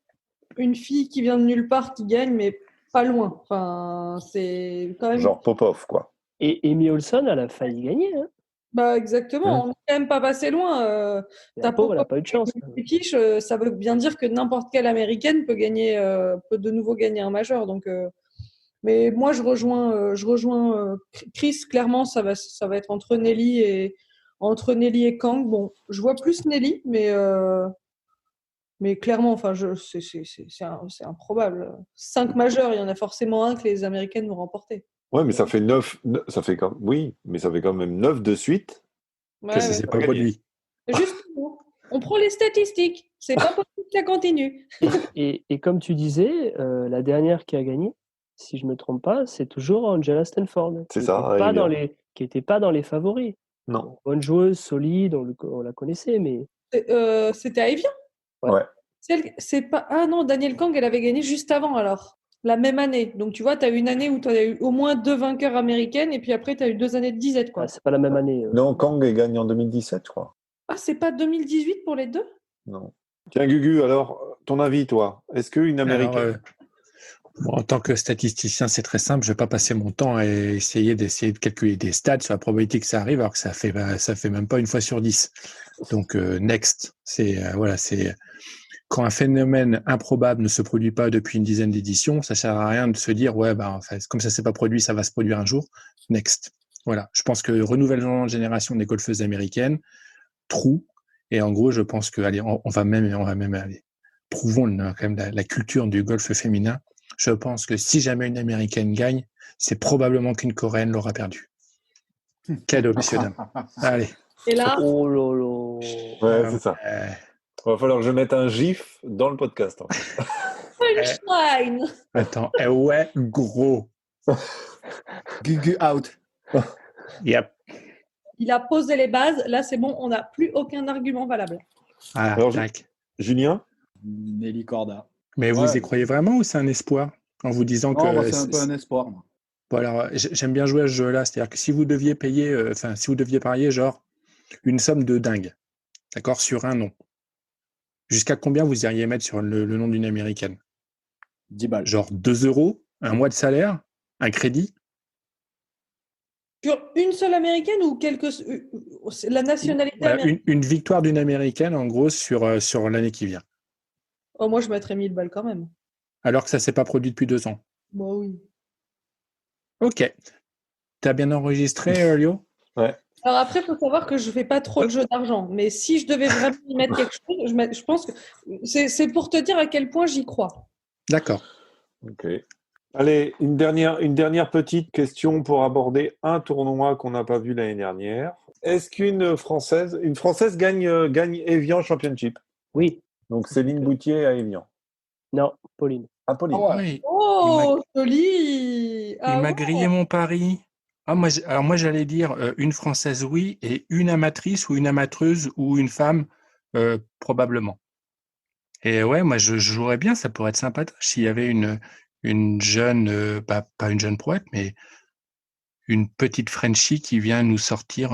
une fille qui vient de nulle part qui gagne, mais pas loin. Enfin, c'est quand même. Genre Popov, quoi. Et Amy Olson, elle a failli gagner. Hein. Bah, exactement. On n'est quand même pas passé loin. La pauvre, elle n'a pas eu de chance. British, ça veut bien dire que n'importe quelle américaine peut de nouveau gagner un majeur. Donc, mais moi, je rejoins Chris. Clairement, ça va être entre Nelly et Kang. Bon, je vois plus Nelly, mais clairement, enfin, c'est improbable. 5 majeurs, il y en a forcément un que les Américaines vont remporter. Ouais, mais ça fait 9. Oui, mais ça fait quand même 9 de suite. Ouais, ça s'est pas produit. Justement, on prend les statistiques. C'est pas possible que ça continue. Et comme tu disais, la dernière qui a gagné, si je ne me trompe pas, c'est toujours Angela Stanford. C'est qui ça. n'était pas dans les favoris. Non. Bonne joueuse, solide, on la connaissait, mais. C'était à Evian. Ouais. C'est pas... Ah non, Daniel Kang, elle avait gagné juste avant alors. La même année. Donc tu vois, tu as eu une année où tu as eu au moins 2 vainqueurs américaines et puis après tu as eu 2 années de disette, quoi. Ah, c'est pas la même année. Non, Kang est gagné en 2017, je crois. Ah, c'est pas 2018 pour les deux? Non. Tiens, Gugu, alors, ton avis, toi? Est-ce qu'une Américaine... En tant que statisticien, c'est très simple. Je ne vais pas passer mon temps à essayer de calculer des stats sur la probabilité que ça arrive, alors que ça fait même pas une fois sur 10. Donc, next. C'est quand un phénomène improbable ne se produit pas depuis une dizaine d'éditions, ça sert à rien de se dire, comme ça s'est pas produit, ça va se produire un jour. Next. Voilà. Je pense que renouvellement de génération des golfeuses américaines, trou. Et en gros, je pense que, allez, on va même aller. Prouvons quand même la culture du golf féminin. Je pense que si jamais une Américaine gagne, c'est probablement qu'une Coréenne l'aura perdu. Cadeau, messieurs, dames. Allez. Et là, Oh lolo. Ouais, c'est ça. Il va falloir que je mette un gif dans le podcast. punchline. Attends, ouais, gros. Gugu out. Yep. Il a posé les bases. Là, c'est bon, on n'a plus aucun argument valable. Ah, Alors, tac. Julien? Nelly Corda. Mais vous Ouais. y croyez vraiment ou c'est un espoir en vous disant Non, que moi, c'est un peu un espoir. Moi. Bon, alors, j'aime bien jouer à ce jeu-là, c'est-à-dire que si vous deviez payer, si vous deviez parier genre une somme de dingue, d'accord, sur un nom, jusqu'à combien vous iriez mettre sur le nom d'une Américaine? 10 balles. Genre 2 euros, un mois de salaire, un crédit? Sur une seule américaine ou la nationalité Voilà, américaine? une victoire d'une Américaine, en gros, sur l'année qui vient. Oh, moi, je mettrais 1000 balles quand même. Alors que ça ne s'est pas produit depuis 2 ans. Bah oui. Ok. T'as bien enregistré, Lio? Ouais. Alors après, il faut savoir que je ne fais pas trop de jeux d'argent. Mais si je devais vraiment y mettre quelque chose, je pense que c'est pour te dire à quel point j'y crois. D'accord. Ok. Allez, une dernière petite question pour aborder un tournoi qu'on n'a pas vu l'année dernière. Est-ce qu'une Française gagne Evian Championship? Oui. Donc Céline Boutier à Evian. Non, Pauline. Ah, Pauline. Ah ouais. Oui. Oh, joli! Il Ah m'a ouais. grillé mon pari. Ah, moi, j'allais dire une Française, oui, et une amatrice ou une amatreuse ou une femme, probablement. Et ouais, moi, je jouerais bien, ça pourrait être sympatoche s'il y avait une jeune, pas une jeune prouette, mais une petite Frenchie qui vient nous sortir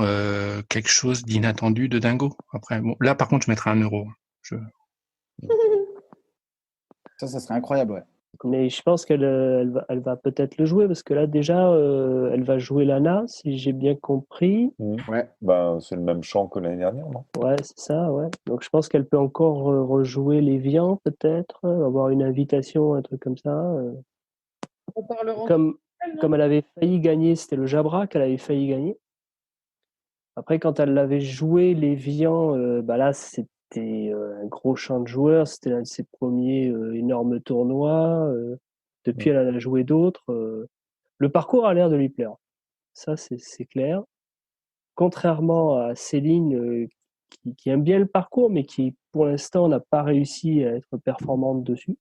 quelque chose d'inattendu, de dingo. Après, bon, là, par contre, je mettrais 1 euro. Ça serait incroyable, ouais. Mais je pense elle va peut-être le jouer parce que là, déjà, elle va jouer Lana, si j'ai bien compris. Ouais. Ben, c'est le même chant que l'année dernière, non? Ouais, c'est ça, ouais. Donc, je pense qu'elle peut encore rejouer les Vians, peut-être, avoir une invitation, un truc comme ça. On parlera Comme elle avait failli gagner, c'était le Jabra qu'elle avait failli gagner. Après, quand elle l'avait joué, les Vians, là, c'était un gros champ de joueurs. C'était l'un de ses premiers énormes tournois. Depuis, elle en a joué d'autres. Le parcours a l'air de lui plaire. Ça, c'est clair. Contrairement à Céline, qui aime bien le parcours, mais qui, pour l'instant, n'a pas réussi à être performante dessus.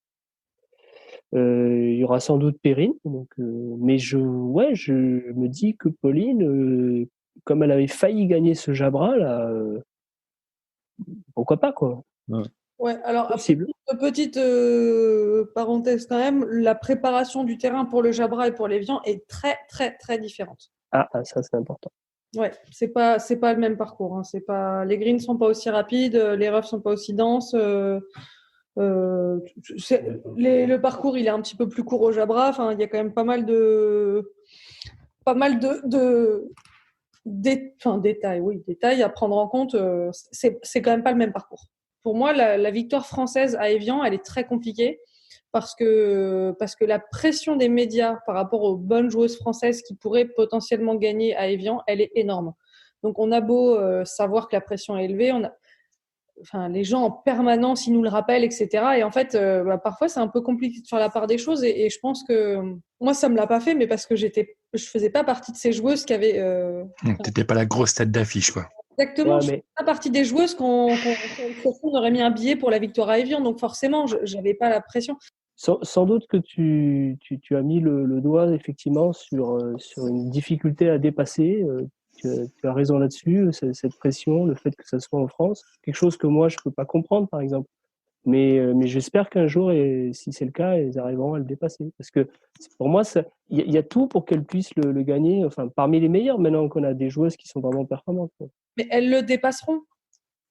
Il y aura sans doute Perrine. Donc, mais je me dis que Pauline, comme elle avait failli gagner ce Jabra, là, pourquoi pas, quoi. Ouais, alors Possible. petite parenthèse quand même, la préparation du terrain pour le Jabra et pour l'Evian est très très très différente. Ah, ça c'est important. Ouais, c'est pas le même parcours. Hein. C'est pas, les greens sont pas aussi rapides, les roughs sont pas aussi denses. Le parcours il est un petit peu plus court au Jabra. Enfin, il y a quand même pas mal de détails à prendre en compte. C'est quand même pas le même parcours. Pour moi, la victoire française à Evian, elle est très compliquée parce que la pression des médias par rapport aux bonnes joueuses françaises qui pourraient potentiellement gagner à Evian, elle est énorme. Donc, on a beau savoir que la pression est élevée, les gens en permanence, ils nous le rappellent, etc. Et en fait, parfois, c'est un peu compliqué de faire la part des choses. Et je pense que moi, ça me l'a pas fait, mais parce que je faisais pas partie de ces joueuses qui avaient. T'étais pas la grosse tête d'affiche, quoi. Exactement. Ouais, Je faisais pas partie des joueuses qu'on aurait mis un billet pour la victoire à Evian. Donc forcément, j'avais pas la pression. Sans doute que tu as mis le doigt effectivement sur une difficulté à dépasser. Tu as raison là-dessus, cette pression, le fait que ça soit en France, quelque chose que moi je peux pas comprendre par exemple. Mais j'espère qu'un jour, et si c'est le cas, ils arriveront à le dépasser. Parce que pour moi, il y a tout pour qu'elles puissent le gagner. Enfin, parmi les meilleures, maintenant qu'on a des joueuses qui sont vraiment performantes. Mais elles le dépasseront.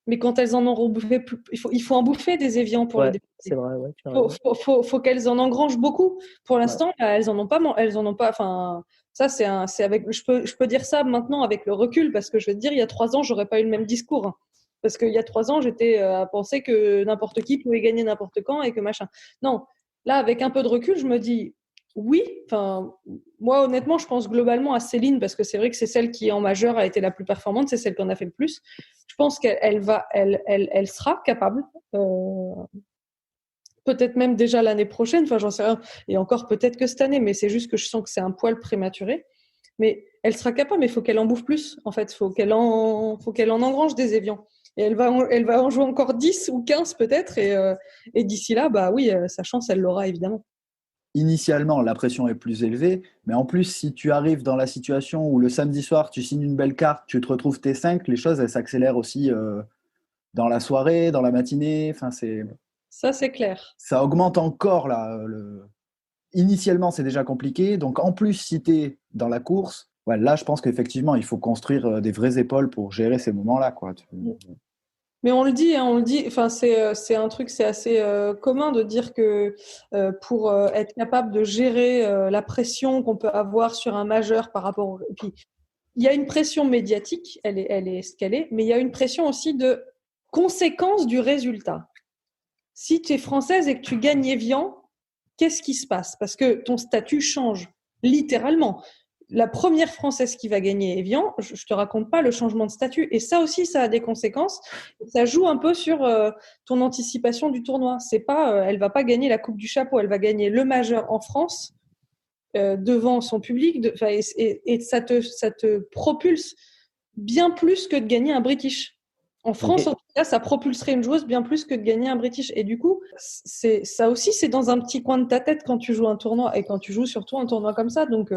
Mais quand elles en auront bouffé, il faut en bouffer des Evian pour le dépasser. C'est vrai, ouais, Faut qu'elles en engrangent beaucoup. Pour l'instant, elles en ont pas. Enfin, ça, c'est avec. Je peux dire ça maintenant avec le recul parce que je vais te dire, il y a 3 ans, j'aurais pas eu le même discours. Hein. Parce qu'il y a 3 ans, j'étais à penser que n'importe qui pouvait gagner n'importe quand et que machin. Non, là, avec un peu de recul, je me dis oui. Enfin, moi, honnêtement, je pense globalement à Céline parce que c'est vrai que c'est celle qui, en majeur, a été la plus performante. C'est celle qui en a fait le plus. Je pense qu'elle sera capable. peut-être même déjà l'année prochaine, enfin j'en sais rien, et encore peut-être que cette année, mais c'est juste que je sens que c'est un poil prématuré. Mais elle sera capable, mais il faut qu'elle en bouffe plus, en fait. Faut qu'elle en engrange des évians. Et elle va en jouer encore 10 ou 15 peut-être, et d'ici là, bah oui, sa chance, elle l'aura évidemment. Initialement, la pression est plus élevée, mais en plus, si tu arrives dans la situation où le samedi soir, tu signes une belle carte, tu te retrouves T5, les choses, elles s'accélèrent aussi dans la soirée, dans la matinée. Enfin, Ça, c'est clair. ça augmente encore là. Initialement, c'est déjà compliqué. Donc, en plus, si tu es dans la course, ouais, là, je pense qu'effectivement, il faut construire des vraies épaules pour gérer ces moments-là, quoi. Mais on le dit, hein, enfin, c'est un truc, c'est assez commun de dire que pour être capable de gérer la pression qu'on peut avoir sur un majeur par rapport. Et puis, il y a une pression médiatique, elle est ce qu'elle est, mais il y a une pression aussi de conséquence du résultat. Si tu es française et que tu gagnes Evian, qu'est-ce qui se passe? Parce que ton statut change, littéralement. La première Française qui va gagner Evian, je te raconte pas le changement de statut. Et ça aussi, ça a des conséquences. Ça joue un peu sur ton anticipation du tournoi. C'est pas, elle va pas gagner la Coupe du Chapeau, elle va gagner le majeur en France devant son public. Et ça te propulse bien plus que de gagner un British. En France, en tout cas, ça propulserait une joueuse bien plus que de gagner un British. Et du coup, ça aussi, c'est dans un petit coin de ta tête quand tu joues un tournoi et quand tu joues surtout un tournoi comme ça. Donc,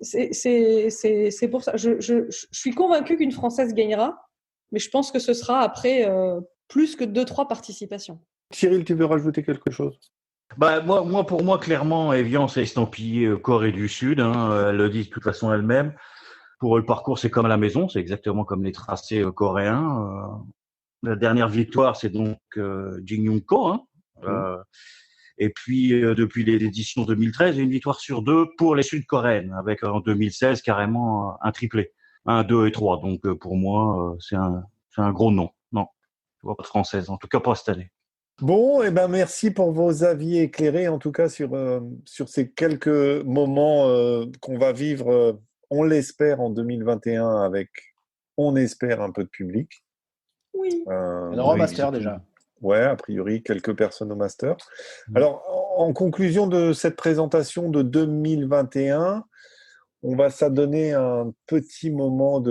c'est pour ça. Je suis convaincue qu'une Française gagnera, mais je pense que ce sera après plus que 2-3 participations. Cyril, tu veux rajouter quelque chose? Bah, pour moi, clairement, Evian, c'est estampillé Corée du Sud. Hein, elle le dit de toute façon elle-même. Pour eux, le parcours, c'est comme à la maison. C'est exactement comme les tracés coréens. La dernière victoire, c'est donc Jin Young-ko. Hein, et puis, depuis l'édition 2013, une victoire sur 2 pour les Sud-Coréennes, avec en 2016 carrément un triplé, 1, 2 et 3. Donc, pour moi, c'est un gros non. Non, je vois pas de française, en tout cas pas cette année. Bon, et ben merci pour vos avis éclairés, en tout cas sur ces quelques moments qu'on va vivre, on l'espère, en 2021 avec, on espère, un peu de public. Oui. On aura au master déjà. Ouais, a priori, quelques personnes au master. Alors, en conclusion de cette présentation de 2021, on va s'adonner un petit moment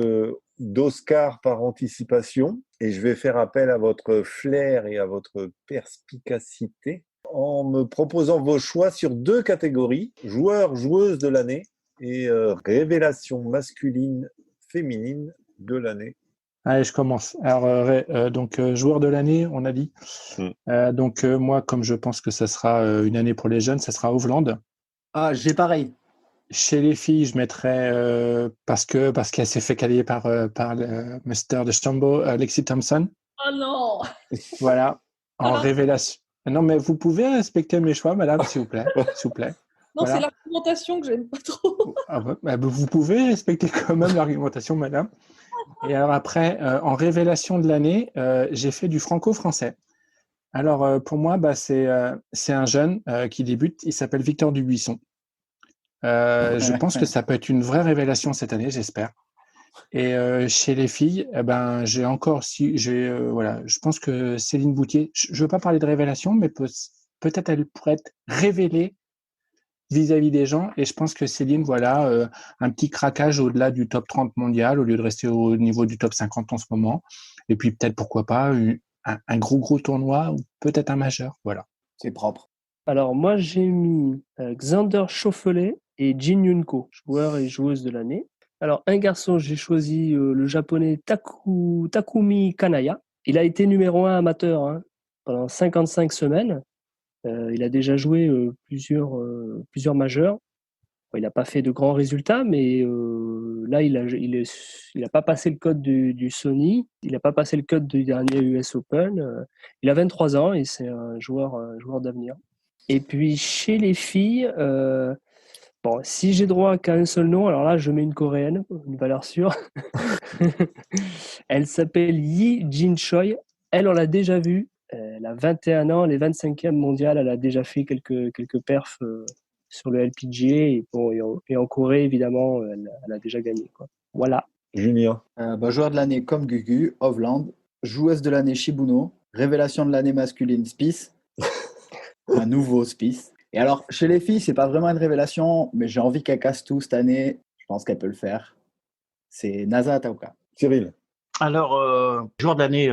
d'Oscar par anticipation, et je vais faire appel à votre flair et à votre perspicacité en me proposant vos choix sur 2 catégories, joueur, joueuse de l'année et révélation masculine, féminine de l'année. Allez, je commence. Alors, donc, joueur de l'année, on a dit. Donc, moi, comme je pense que ça sera une année pour les jeunes, ça sera Hovland. Ah, j'ai pareil. Chez les filles, je mettrais, parce qu'elle s'est fait qualifier par le Master de Stambo, Lexi Thompson. Oh non! Voilà, en révélation. Non, mais vous pouvez respecter mes choix, madame, s'il vous plaît. S'il vous plaît. Non, Voilà. c'est l'argumentation que j'aime pas trop. Ah, bah, vous pouvez respecter quand même l'argumentation, madame. Et alors après, en révélation de l'année, j'ai fait du franco-français. Alors pour moi, c'est un jeune qui débute, il s'appelle Victor Dubuisson. Je pense que ça peut être une vraie révélation cette année, j'espère. Et chez les filles, voilà, je pense que Céline Boutier, je ne veux pas parler de révélation, mais peut-être elle pourrait être révélée vis-à-vis des gens. Et je pense que Céline, voilà, un petit craquage au-delà du top 30 mondial, au lieu de rester au niveau du top 50 en ce moment. Et puis peut-être, pourquoi pas, un gros tournoi ou peut-être un majeur. Voilà. C'est propre. Alors moi, j'ai mis Xander Schauffele et Jin Yoon-ko, joueur et joueuse de l'année. Alors un garçon, j'ai choisi le japonais Takumi Kanaya. Il a été numéro 1 amateur pendant 55 semaines. Il a déjà joué plusieurs majeurs. Il n'a pas fait de grands résultats, mais là, il a pas passé le code du Sony. Il n'a pas passé le code du dernier US Open. Il a 23 ans et c'est un joueur d'avenir. Et puis, chez les filles, si j'ai droit qu'à un seul nom, alors là, je mets une coréenne, une valeur sûre. Elle s'appelle Yi Jin Choi. Elle, on l'a déjà vue. Elle a 21 ans, elle est 25e mondiale. Elle a déjà fait quelques perfs sur le LPGA. Et en Corée, évidemment, elle a déjà gagné, quoi. Voilà. Julien. Joueur de l'année comme Gugu, Hovland. Joueuse de l'année Shibuno. Révélation de l'année masculine, Spieth. un nouveau hospice. Et alors, chez les filles, c'est pas vraiment une révélation, mais j'ai envie qu'elle casse tout cette année. Je pense qu'elle peut le faire. C'est Nasa Ataoka. Cyril. Alors, joueur de l'année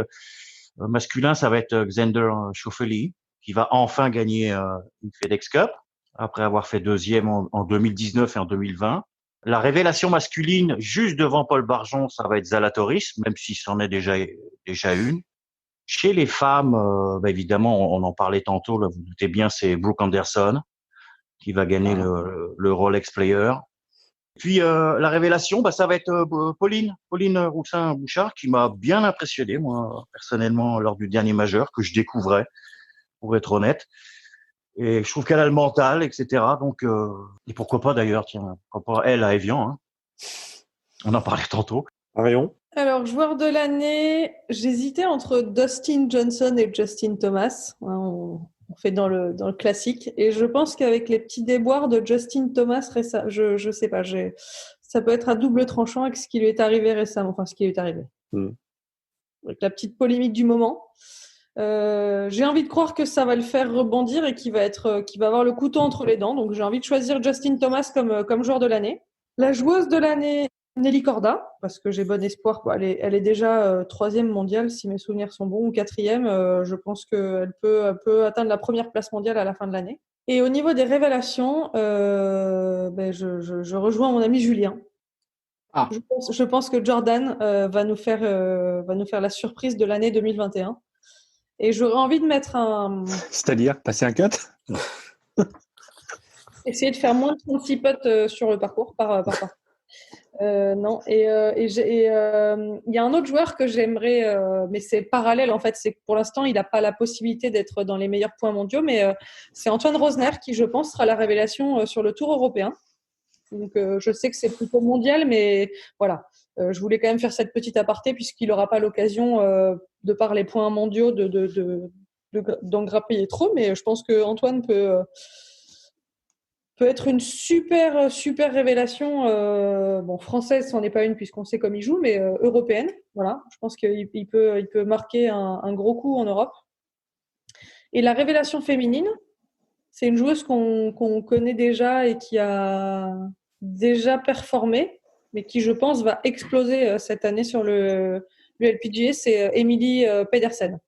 masculin, ça va être Xander Schauffele, qui va enfin gagner une FedEx Cup, après avoir fait deuxième en 2019 et en 2020. La révélation masculine, juste devant Paul Barjon, ça va être Zalatoris, même si c'en est déjà une. Chez les femmes, évidemment, on en parlait tantôt, là, vous vous doutez bien, c'est Brooke Anderson, qui va gagner le Rolex Player. Puis la révélation, ça va être Pauline Roussin-Bouchard, qui m'a bien impressionné, moi, personnellement, lors du dernier majeur, que je découvrais, pour être honnête. Et je trouve qu'elle a le mental, etc. Donc, et pourquoi pas d'ailleurs, tiens, pourquoi pas elle à Evian, hein. On en parlait tantôt. Marion. Alors, joueur de l'année, j'hésitais entre Dustin Johnson et Justin Thomas. On fait dans le classique. Et je pense qu'avec les petits déboires de Justin Thomas, je sais pas, ça peut être à double tranchant avec ce qui lui est arrivé récemment. Enfin, ce qui lui est arrivé. Avec la petite polémique du moment. J'ai envie de croire que ça va le faire rebondir et qu'il va avoir le couteau entre les dents. Donc, j'ai envie de choisir Justin Thomas comme joueur de l'année. La joueuse de l'année, Nelly Corda, parce que j'ai bon espoir. Elle est déjà 3e mondiale, si mes souvenirs sont bons, ou 4e. Je pense qu'elle peut atteindre la première place mondiale à la fin de l'année. Et au niveau des révélations, je rejoins mon ami Julien. Je pense que Jordan va nous faire la surprise de l'année 2021. Et j'aurais envie de mettre C'est-à-dire, passer un cut. Essayer de faire moins de 36 putts sur le parcours par parcours. Non. Et il y a un autre joueur que j'aimerais, mais c'est parallèle en fait. C'est que pour l'instant, il n'a pas la possibilité d'être dans les meilleurs points mondiaux, mais c'est Antoine Rosner qui, je pense, sera la révélation sur le Tour européen. Donc, je sais que c'est plutôt mondial, mais voilà. Je voulais quand même faire cette petite aparté puisqu'il n'aura pas l'occasion, de par les points mondiaux, d'en grappiller trop. Mais je pense que Antoine peut être une super révélation. Française, c'en est pas une puisqu'on sait comme il joue, mais européenne. Voilà. Je pense qu'il peut marquer un gros coup en Europe. Et la révélation féminine, c'est une joueuse qu'on connaît déjà et qui a déjà performé, mais qui, je pense, va exploser cette année sur le LPGA. C'est Emily Pedersen,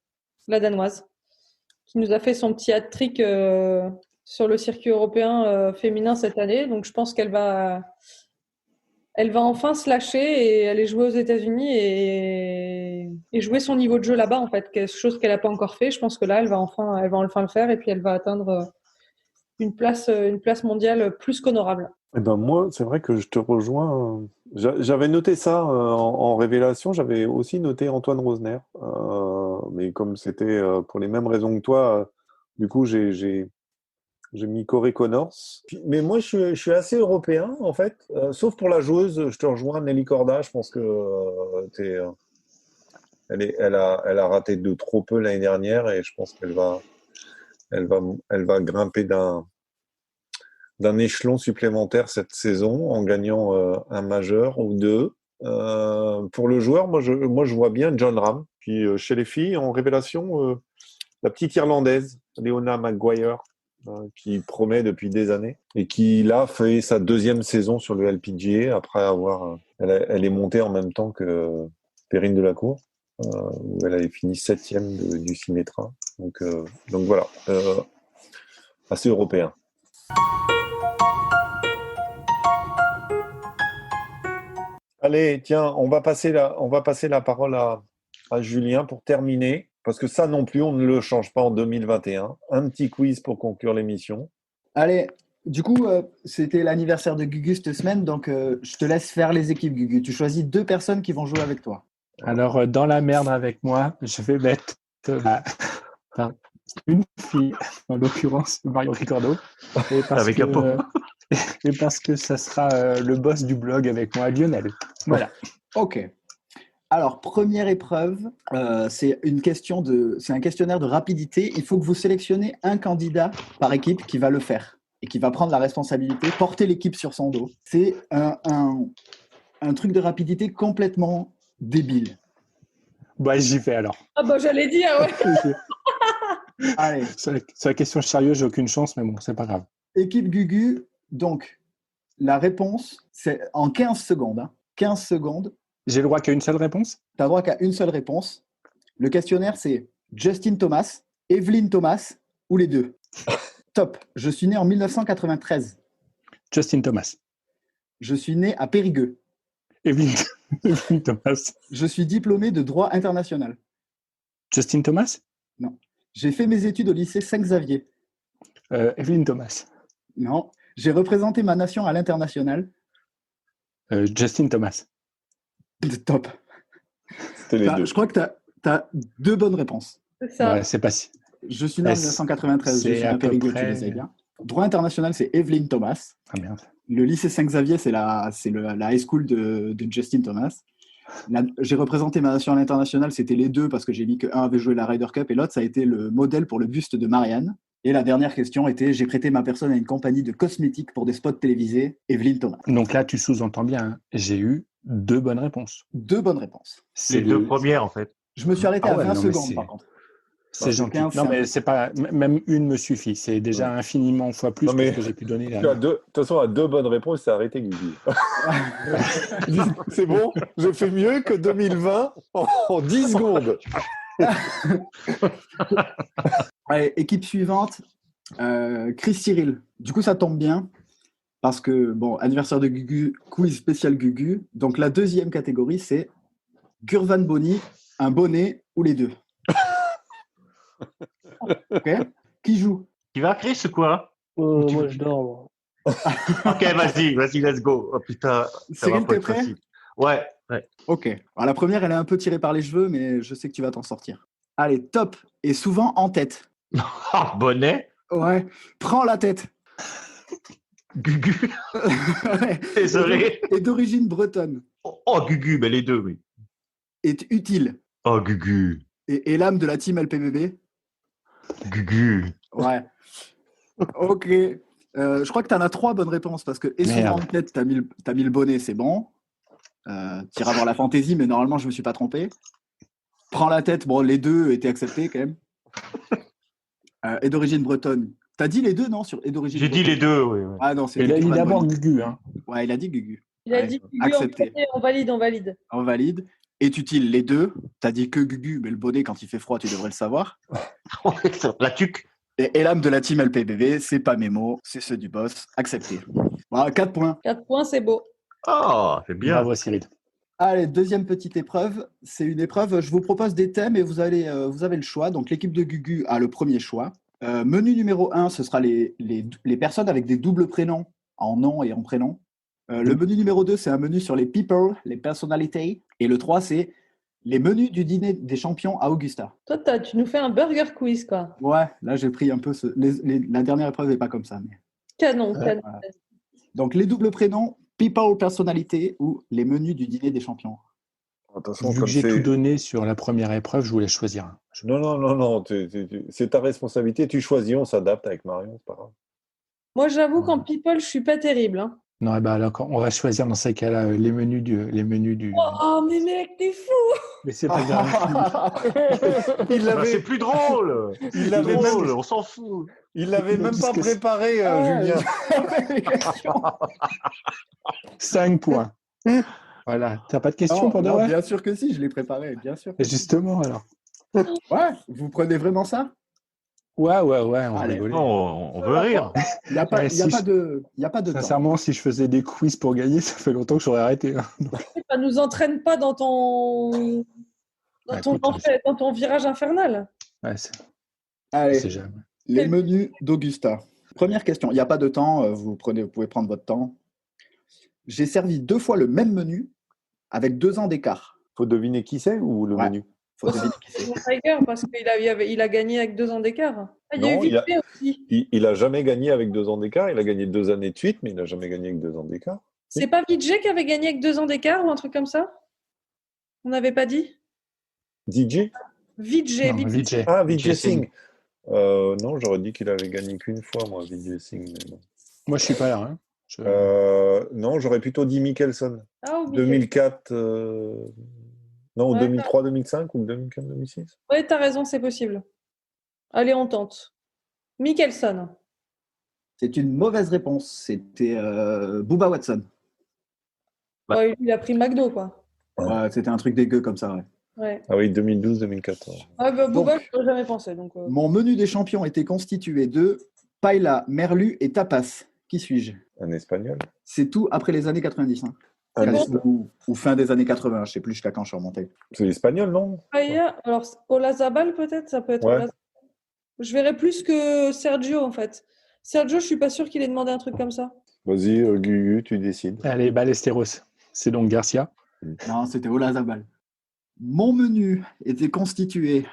la Danoise, qui nous a fait son petit hat-trick sur le circuit européen féminin cette année. Donc, je pense qu'elle va enfin se lâcher et aller jouer aux États-Unis et jouer son niveau de jeu là-bas, en fait, quelque chose qu'elle n'a pas encore fait. Je pense que là, elle va enfin le faire et puis elle va atteindre une place mondiale plus qu'honorable. Eh ben moi, c'est vrai que je te rejoins. J'avais noté ça en révélation. J'avais aussi noté Antoine Rosner, mais comme c'était pour les mêmes raisons que toi, du coup j'ai mis Corey Connors. Mais moi, je suis assez européen en fait, sauf pour la joueuse. Je te rejoins, Nelly Corda. Je pense que elle a raté de trop peu l'année dernière et je pense qu'elle va grimper d'un échelon supplémentaire cette saison en gagnant un majeur ou deux. Pour le joueur, moi je vois bien John Ram. Puis chez les filles, en révélation, la petite Irlandaise, Leona Maguire, qui promet depuis des années et qui là fait sa 2e saison sur le LPGA après avoir... elle est montée en même temps que Perrine Delacour, où elle avait fini 7e du Symetra. Donc voilà, assez européen. Allez, tiens, on va passer la parole à Julien pour terminer, parce que ça non plus, on ne le change pas en 2021. Un petit quiz pour conclure l'émission. Allez, du coup, c'était l'anniversaire de Gugu cette semaine, donc je te laisse faire les équipes, Gugu. Tu choisis 2 personnes qui vont jouer avec toi. Alors, dans la merde avec moi, je vais mettre une fille, en l'occurrence Mario Ricordo. Et parce que ça sera le boss du blog avec moi, Lionel. Voilà. Ok. Alors, première épreuve, c'est un questionnaire de rapidité. Il faut que vous sélectionnez un candidat par équipe qui va le faire et qui va prendre la responsabilité, porter l'équipe sur son dos. C'est un truc de rapidité complètement débile. Bah, j'y vais alors. Ah bah j'allais dire, ouais. Allez, Sur la question sérieuse, j'ai aucune chance, mais bon, c'est pas grave. équipe Gugu, donc la réponse, c'est en 15 secondes. 15 secondes, J'ai le droit qu'à une seule réponse? tu n'as droit qu'à une seule réponse. Le questionnaire, c'est Justin Thomas, Evelyn Thomas ou les deux. Top. Je suis né en 1993. Justin Thomas. Je suis né à Périgueux. Evelyn Thomas. Je suis diplômé de droit international. Justin Thomas? Non. J'ai fait mes études au lycée Saint-Xavier. Evelyn Thomas. Non. J'ai représenté ma nation à l'international. Justin Thomas. Top. C'était les deux. Je crois que tu as deux bonnes réponses. C'est ça. Ouais, c'est pas si. Je suis né en 1993. Je c'est suis à à peu Périgueux, près- tu le sais bien. Droit international, c'est Evelyn Thomas. Ah merde. Le lycée Saint-Xavier, c'est la high school de Justin Thomas. J'ai représenté ma nation à l'international, c'était les deux parce que j'ai dit qu'un avait joué la Ryder Cup et l'autre, ça a été le modèle pour le buste de Marianne. Et la dernière question était, j'ai prêté ma personne à une compagnie de cosmétiques pour des spots télévisés, Evelyn Thomas. Donc là, tu sous-entends bien, hein, j'ai eu 2 bonnes réponses. Deux bonnes réponses. C'est Les deux premières, en fait. Je me suis arrêté Ah à ouais, 20 non, mais secondes c'est- par contre. C'est gentil. 15, Non, c'est un mais peu- c'est pas. Même une me suffit. C'est déjà infiniment fois plus Non, que mais- ce que j'ai pu donner. Tu as de toute façon, à 2 bonnes réponses, c'est arrêté, Guigui. C'est bon, j'ai fait mieux que 2020 en 10 secondes. Allez, équipe suivante, Chris Cyril. Du coup, ça tombe bien parce que, bon, anniversaire de Gugu, quiz spécial Gugu. Donc, la deuxième catégorie, c'est Gurvan Boni, un bonnet ou les deux. Ok. Qui joue? Tu vas, Chris, ou quoi? Moi, je dors. Moi. Ok, vas-y, let's go. Oh putain, ça va Cyril, pas t'es être prêt? facile. Ouais. Ok. Alors, la première, elle est un peu tirée par les cheveux, mais je sais que tu vas t'en sortir. Allez, top. Et souvent en tête. Ah, bonnet. Ouais. Prends la tête. Gugu. Ouais. Désolé. Et d'origine bretonne. Oh, Gugu, mais les deux, oui. Est utile. Oh, Gugu. Et l'âme de la team LPBB. Gugu. Ouais. Ok. Je crois que tu en as 3 bonnes réponses parce que et souvent Merde. en tête, tu as mis le bonnet, c'est bon. Tu iras voir la fantaisie, mais normalement, je me suis pas trompé. Prends la tête, bon, les deux étaient acceptés quand même. Et d'origine bretonne. T'as dit les deux, non sur et d'origine J'ai dit bretonne. les deux, oui. Ah non, c'est Il a dit d'abord Gugu. Hein. Ouais, il a dit Gugu. Il a Ouais, dit Gugu, accepté. on valide, on valide. On valide. Est utile les deux. T'as dit que Gugu, mais le bonnet, quand il fait froid, tu devrais le savoir. La tuque. Et l'âme de la team LPBB, c'est pas mes mots, c'est ceux du boss. Accepté. Voilà, 4 points. 4 points, c'est beau. Oh, c'est bien. Bravo, Cyril. Allez, deuxième petite épreuve. C'est une épreuve, je vous propose des thèmes et vous avez le choix. Donc, l'équipe de Gugu a le premier choix. Menu numéro 1, ce sera les personnes avec des doubles prénoms en nom et en prénom. Le menu numéro 2, c'est un menu sur les people, les personnalités. Et le 3, c'est les menus du dîner des champions à Augusta. Toi, tu nous fais un burger quiz, quoi. Ouais, là, j'ai pris un peu... la dernière épreuve n'est pas comme ça. Mais... Canon, Ouais. canon. Donc, les doubles prénoms, people, personnalité ou les menus du dîner des champions. Attention, Vu comme que j'ai c'est- tout donné sur la première épreuve, je voulais choisir un. Non, c'est ta responsabilité. Tu choisis, on s'adapte avec Marion, c'est pas grave. Moi, j'avoue qu'en people, je suis pas terrible. Hein. Non, eh ben, alors, on va choisir dans ces cas-là les menus du. Oh, mais mec, t'es fou! Mais c'est pas grave. Il Bah, l'avait, c'est plus drôle. il C'est l'avait drôle, même, on s'en fout. il l'avait même pas Qu'est-ce que c'est préparé, Julien. 5 points. Voilà. T'as pas de questions Non, pour de non, vrai? bien sûr que si, je l'ai préparé, bien sûr. Justement, alors. Ouais, vous prenez vraiment ça? Ouais, on va Allez. rigoler. Non, on veut rire. Il n'y a pas, Ouais, il y a si pas je- de, il y a pas de temps. Sincèrement, si je faisais des quiz pour gagner, ça fait longtemps que j'aurais arrêté. Hein. Ça nous entraîne pas dans ton, Ouais, écoute, dans ton virage infernal. Ouais, c'est Allez, jamais. les menus d'Augusta. Première question, il n'y a pas de temps, vous pouvez prendre votre temps. J'ai servi 2 fois le même menu avec 2 ans d'écart. Faut deviner qui c'est ou le Ouais. menu? Faut deviner qui c'est. Mon Tiger, parce qu'il a gagné avec 2 ans d'écart. Ah, il y a eu Non, il a- Vite fait aussi. Il a jamais gagné avec 2 ans d'écart. Il a gagné 2 années de suite, mais il n'a jamais gagné avec 2 ans d'écart. C'est pas Vijay qui avait gagné avec 2 ans d'écart ou un truc comme ça? On n'avait pas dit? DJ? Vijay, Non, Vijay. Vijay. Ah, Vijay Vijay Singh. Non, j'aurais dit qu'il avait gagné qu'une fois, moi, Vijay Singh. Mais non. Moi, je suis pas là. Hein. Non, j'aurais plutôt dit Mickelson. Ah, oublié. 2004. Non, Ouais, 2003-2005 ou 2004-2006. Ouais, t'as raison, c'est possible. Allez, on tente. Mickelson. C'est une mauvaise réponse. C'était Bubba Watson. Ouais, il a pris McDo, quoi. Ouais, c'était un truc dégueu comme ça. Ouais. Ouais. Ah oui, 2012-2014. Ah, bah, Booba, Donc, je n'aurais jamais pensé. Donc, Mon menu des champions était constitué de paella, merlu et tapas. Qui suis-je? Un espagnol. C'est tout après les années 90. Hein. C'est bon. Ou fin des années 80. Je sais plus jusqu'à quand je suis remonté. C'est l'espagnol, non? Paella, alors Olazabal peut-être, ça peut être Ouais. Olazabal. Je verrais plus que Sergio en fait. Sergio, je suis pas sûr qu'il ait demandé un truc comme ça. Vas-y, Gugu, tu décides. Allez, Ballesteros. C'est donc Garcia. Non, c'était Olazabal. Mon menu était constitué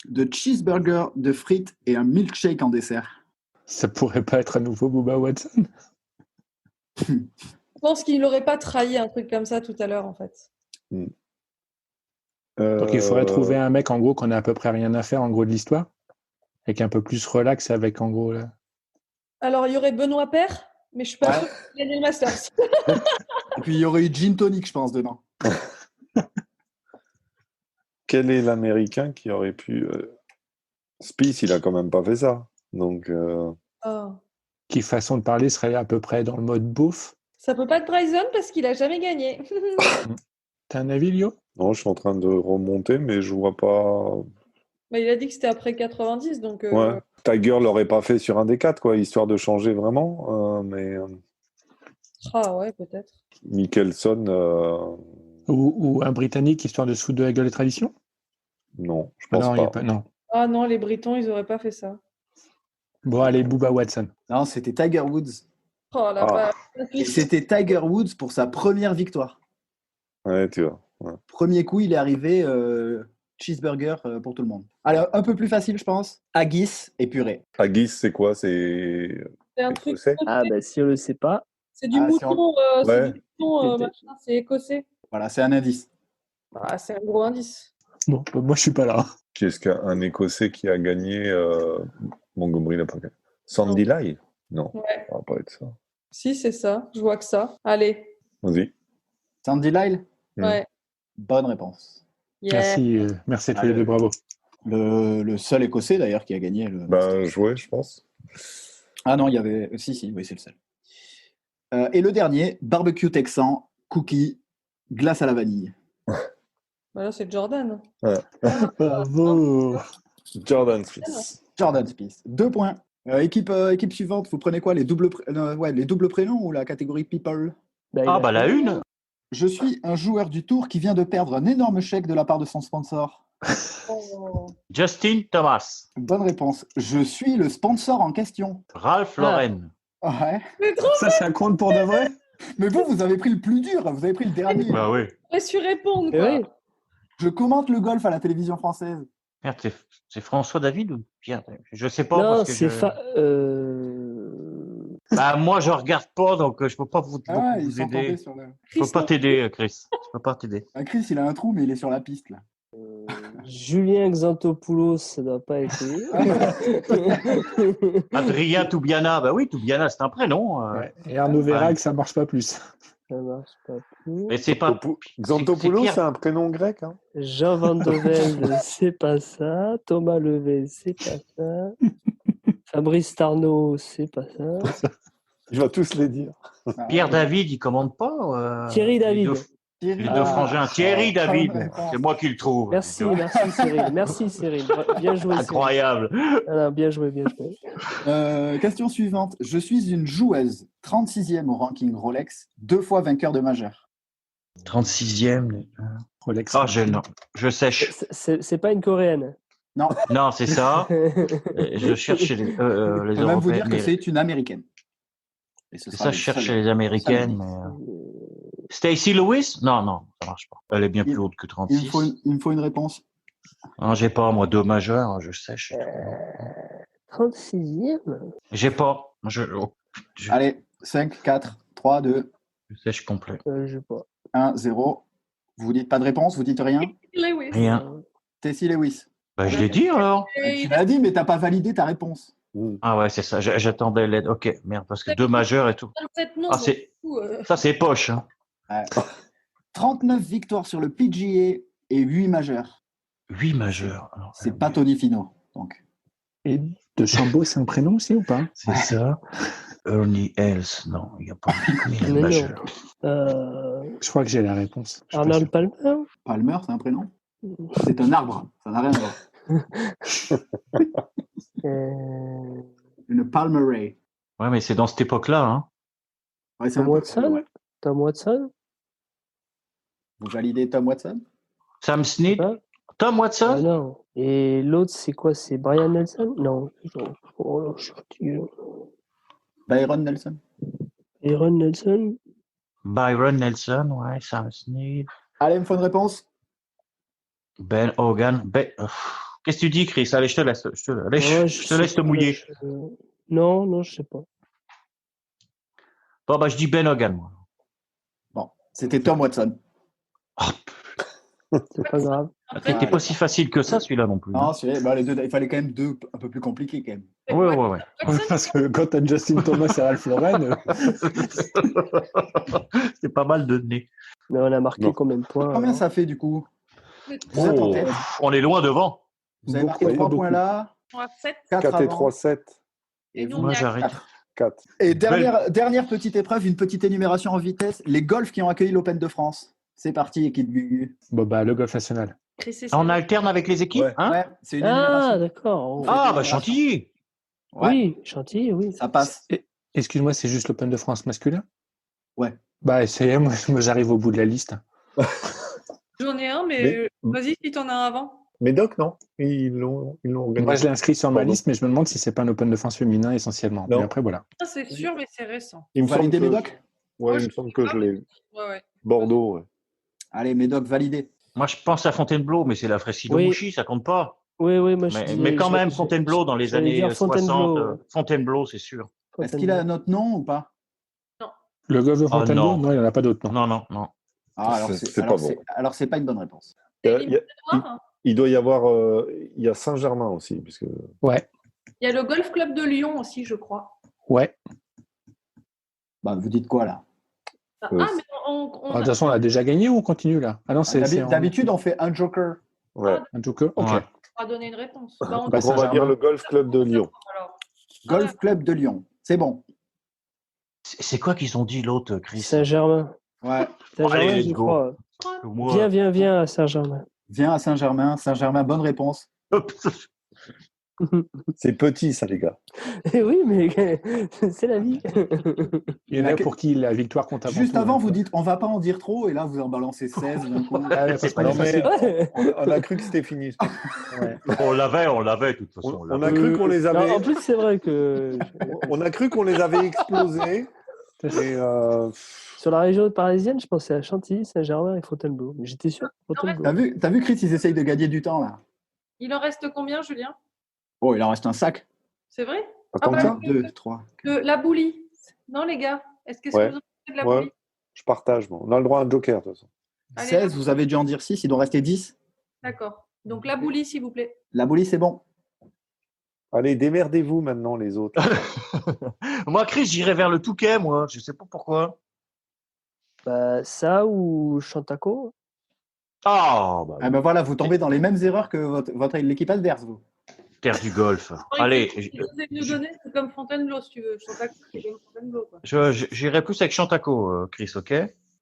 de cheeseburger, de frites et un milkshake en dessert. Ça pourrait pas être à nouveau Bubba Watson. Je pense qu'il n'aurait pas trahi un truc comme ça tout à l'heure en fait. Donc il faudrait trouver un mec en gros qu'on a à peu près rien à faire en gros de l'histoire. Avec un peu plus relax avec en gros là. Alors il y aurait Benoît Paire, mais je suis pas sûre qu'il gagne le Masters. Et puis il y aurait eu Gin Tonic, je pense, dedans. Quel est l'Américain qui aurait pu... Spieth, il a quand même pas fait ça. Donc, Oh. Qui façon de parler serait à peu près dans le mode beauf. Ça peut pas être Bryson parce qu'il a jamais gagné. T'as un avis, Lio? non, je suis en train de remonter, mais je vois pas... Bah, il a dit que c'était après 90, donc. Ouais. Tiger l'aurait pas fait sur un des quatre, quoi, histoire de changer vraiment. Mais Ah ouais, peut-être. Mickelson, Ou un Britannique histoire de se foutre de la gueule des traditions? non, je pense Non, il y a pas. pas. Non. Ah non, les Britons, ils auraient pas fait ça. Bon, allez, Bubba Watson. Non, c'était Tiger Woods. Oh la Ah. Et c'était Tiger Woods pour sa première victoire. Ouais, tu vois. Ouais. Premier coup, il est arrivé cheeseburger pour tout le monde. Alors, un peu plus facile, je pense. Haggis et purée. Haggis, c'est quoi? C'est C'est un truc. écossais? Ah, bah, si on le sait pas. C'est du Ah, mouton, Ouais. c'est du mouton, Peut-être. machin, c'est écossais. Voilà, c'est un indice. Ah, c'est un gros indice. Bon, bah, moi je suis pas là. Qui est-ce qu'un Écossais qui a gagné Montgomery n'a pas gagné? Sandy Lyle? Non, Ouais. ça va pas être ça. Si, c'est ça. Je vois que ça. Allez. Vas-y. Sandy Lyle? Ouais. Bonne réponse. Yeah. Merci à tous les deux, bravo. Le seul Écossais, d'ailleurs, qui a gagné le... Ben, joué, je pense. Ah non, il y avait... Si, oui, c'est le seul. Et le dernier, barbecue texan, cookie, glace à la vanille. Bah là, c'est Jordan. Bravo. Jordan Spieth. Jordan Spieth. 2 points. Équipe suivante, vous prenez quoi, les doubles prénoms ou la catégorie people? Ah, bah la une. Je suis un joueur du Tour qui vient de perdre un énorme chèque de la part de son sponsor. Oh. Justin Thomas. Bonne réponse. Je suis le sponsor en question. Ralph Lauren. Ouais. Mais trop, Ça compte pour de vrai? Mais vous avez pris le plus dur, vous avez pris le dernier. Bah oui. je su répondre, Eh quoi. oui. Je commente le golf à la télévision française. Merde, c'est François David ou Pierre David? Je sais pas. Non, parce que c'est Bah, moi, je regarde pas, donc je peux pas vous Ah, ils vous sont aider. tombés sur le... Je peux pas t'aider, Chris. Je peux pas t'aider. Ah, Chris, il a un trou, mais il est sur la piste, là. Julien Xantopoulos, ça doit pas être lui. Adrien Toubiana. Bah oui, Toubiana, c'est un prénom. Ouais. Et Arnaud Vérac, ça marche pas plus. Ça marche pas plus. Mais c'est pas. Xantopoulos, Pierre. c'est un prénom grec. Hein. Jean Van de Velde, c'est pas ça. Thomas Levet, c'est pas ça. Fabrice Tarnot, c'est pas ça. Je vais tous les dire. Pierre David, il commande pas. Thierry David. Les deux frangins. Thierry David. C'est moi qui le trouve. Merci Cyril. Merci Cyril. Bien joué. Cyril. Incroyable. Ah, bien joué. Question suivante. Je suis une joueuse, 36e au ranking Rolex, 2 fois vainqueur de majeur. 36e. Rolex. Ah, non. Je sèche. C'est pas une coréenne. Non, c'est ça. Je cherche les Je peux même vous dire européennes. que c'est une américaine. Et ce C'est sera ça, le je cherche seul. les américaines. Mais... Stacey Lewis? Non, ça marche pas. Elle est bien plus haute que 36. Il me faut une réponse. Non, j'ai pas, moi, 2 majeurs, je sèche. 36e. J'ai pas. Je Allez, 5, 4, 3, 2, sèche complet. Je sais pas. 1, 0. Vous dites pas de réponse, vous dites rien. Lewis. Rien. Tessie Lewis. Bah, je l'ai dit alors. Et Tu l'as dit, mais t'as pas validé ta réponse. Ah ouais, c'est ça. J'attendais l'aide. Ok, merde, parce que 2 majeurs et tout. 27 noms. Ah, c'est ça, c'est poche. Hein. Ouais. 39 victoires sur le PGA et 8 majeurs. 8 majeurs. Alors, C'est pas Tony Finau. Donc. Et de Chambaud, c'est un prénom aussi ou pas? C'est ça. Ernie Els, non, il n'y a pas de Mais majeur. non. Je crois que j'ai la réponse. Je suis pas Arnold sûr. Palmer. Palmer, c'est un prénom? C'est un arbre, ça n'a rien à voir. Une Palmeraie. Ouais, mais c'est dans cette époque-là. Hein. Ouais, c'est Tom un peu- Watson. ouais. Tom Watson. Vous validez Tom Watson? Sam Snead. Hein Tom Ah Watson. non. Et l'autre, c'est quoi? C'est Brian Nelson? Non. Oh là, je suis fatigué. Byron Nelson? Aaron Nelson. Byron Nelson, ouais, Sam Snead. Allez, il me faut une réponse. Ben Hogan. Qu'est-ce que tu dis, Chris? Allez, je te laisse. Allez, Ouais, je te laisse te mouiller. Non, je sais pas. Bon, bah, je dis Ben Hogan, moi. Bon, c'était Tom Watson. C'est pas grave. C'était pas si facile que ça, celui-là non plus. Non, les deux, il fallait quand même deux un peu plus compliqués quand même. Ouais. Ouais, parce que quand t'as Justin Thomas et Ralph Lauren, C'est pas mal de nez. Mais on a marqué Non. combien de points? Combien alors ça fait du coup? Mais Vous êtes en tête. On est loin devant. Vous avez Beaucoup, marqué ouais, 3 beaucoup. points là, on a 7. 4 4 et avant, 3, 7. et nous, vous, Moi, on est à j'arrête. 4. Et dernière petite épreuve, une petite énumération en vitesse. Les golfs qui ont accueilli l'Open de France. C'est parti, équipe Gugu. le golf national. On alterne avec les équipes, Ouais. hein? Ouais, c'est une Ah, énumération. d'accord. Ah, bah, Chantilly. Ouais, Oui, Chantilly, oui. ça passe. Excuse-moi, c'est juste l'Open de France masculin? Ouais. Bah, essayez, moi j'arrive au bout de la liste. J'en ai un, Mais- mais vas-y si t'en as un avant. Médoc, non? Ils l'ont organisé. Moi, je l'ai inscrit sur ma Pardon. liste, mais je me demande si c'est pas un Open de France féminin essentiellement. Non. Mais après, voilà. Ça, c'est sûr, mais c'est récent. Il me semble Validez que... Médoc? Ouais, Moi, il je me semble sais que pas, je l'ai. Ouais. Bordeaux, ouais. Allez, Médoc, validé. Moi, je pense à Fontainebleau, mais c'est la Frescido Oui. Mouchy, ça compte pas. Oui, moi je Mais quand même, j'ai- Fontainebleau dans les j'allais années dire 60. Fontainebleau. Fontainebleau, c'est sûr. Est-ce qu'il a notre nom ou pas? Le golf de Oh, Fontainebleau? non. Non, il n'y en a pas d'autre, non. Non. Ah, alors C'est pas bon. alors c'est pas une bonne réponse. Il y a- Éliminatoire. Il doit y avoir... il y a Saint-Germain aussi, puisque... Ouais, Il y a le Golf Club de Lyon aussi, je crois. ouais. Bah, vous dites quoi là? Ah, Euh, mais on De toute façon, on a déjà gagné ou on continue là? Ah non, c'est D'habitude, on fait un joker. Ouais. un joker. Ok. Ouais. va donner une réponse. Bah, Donc, on va Saint-Germain. dire le Golf Club de Lyon. Alors, Golf Club de Lyon. C'est bon. C'est quoi qu'ils ont dit l'autre, Chris? Saint-Germain. Ouais. Saint-Germain, Allez, j'y let's go. crois. Moi- Viens à Saint-Germain. Viens à Saint-Germain. Saint-Germain, bonne réponse. C'est petit, ça, les gars. Eh oui, mais c'est la vie. Il y en a pour qui la victoire compte avant Juste tout, avant, hein. vous dites on va pas en dire trop, et là, vous en balancez 16 d'un coup. Ah, ouais, parce C'est qu'on pas est facile. Ouais. On a cru que c'était fini. Ouais. On l'avait, de toute façon. On a cru qu'on les Non, avait... en plus, c'est vrai que On a cru qu'on les avait explosés. Et sur la région parisienne, je pensais à Chantilly, Saint-Germain et Fontainebleau. Mais j'étais sûr. Fontainebleau. T'as vu, Chris, ils essayent de gagner du temps, là. il en reste combien, Julien? Oh, il en reste un sac. C'est vrai? Attends, Ah, bah, 2, 3. La boulie. Non, les gars. Est-ce que Ouais. vous en avez de la Ouais. boulie? je partage. Moi. On a le droit à un joker, de toute façon. Allez, 16, vous avez dû en dire 6, il doit rester 10. D'accord. Donc la boulie, s'il vous plaît. La boulie, c'est bon. Allez, démerdez-vous maintenant, les autres. Moi, Chris, j'irais vers le Touquet, moi. Je sais pas pourquoi. Bah, ça ou Chantaco. Ah, bah, Ah ben voilà, vous tombez dans les mêmes erreurs que l'équipe adverse, vous. terre du golf. Allez, Vous avez nous donner, c'est comme Fontainebleau, si tu veux. Je sais pas que c'est comme Fontainebleau, quoi. j'irais plus avec Chantaco, Chris, ok?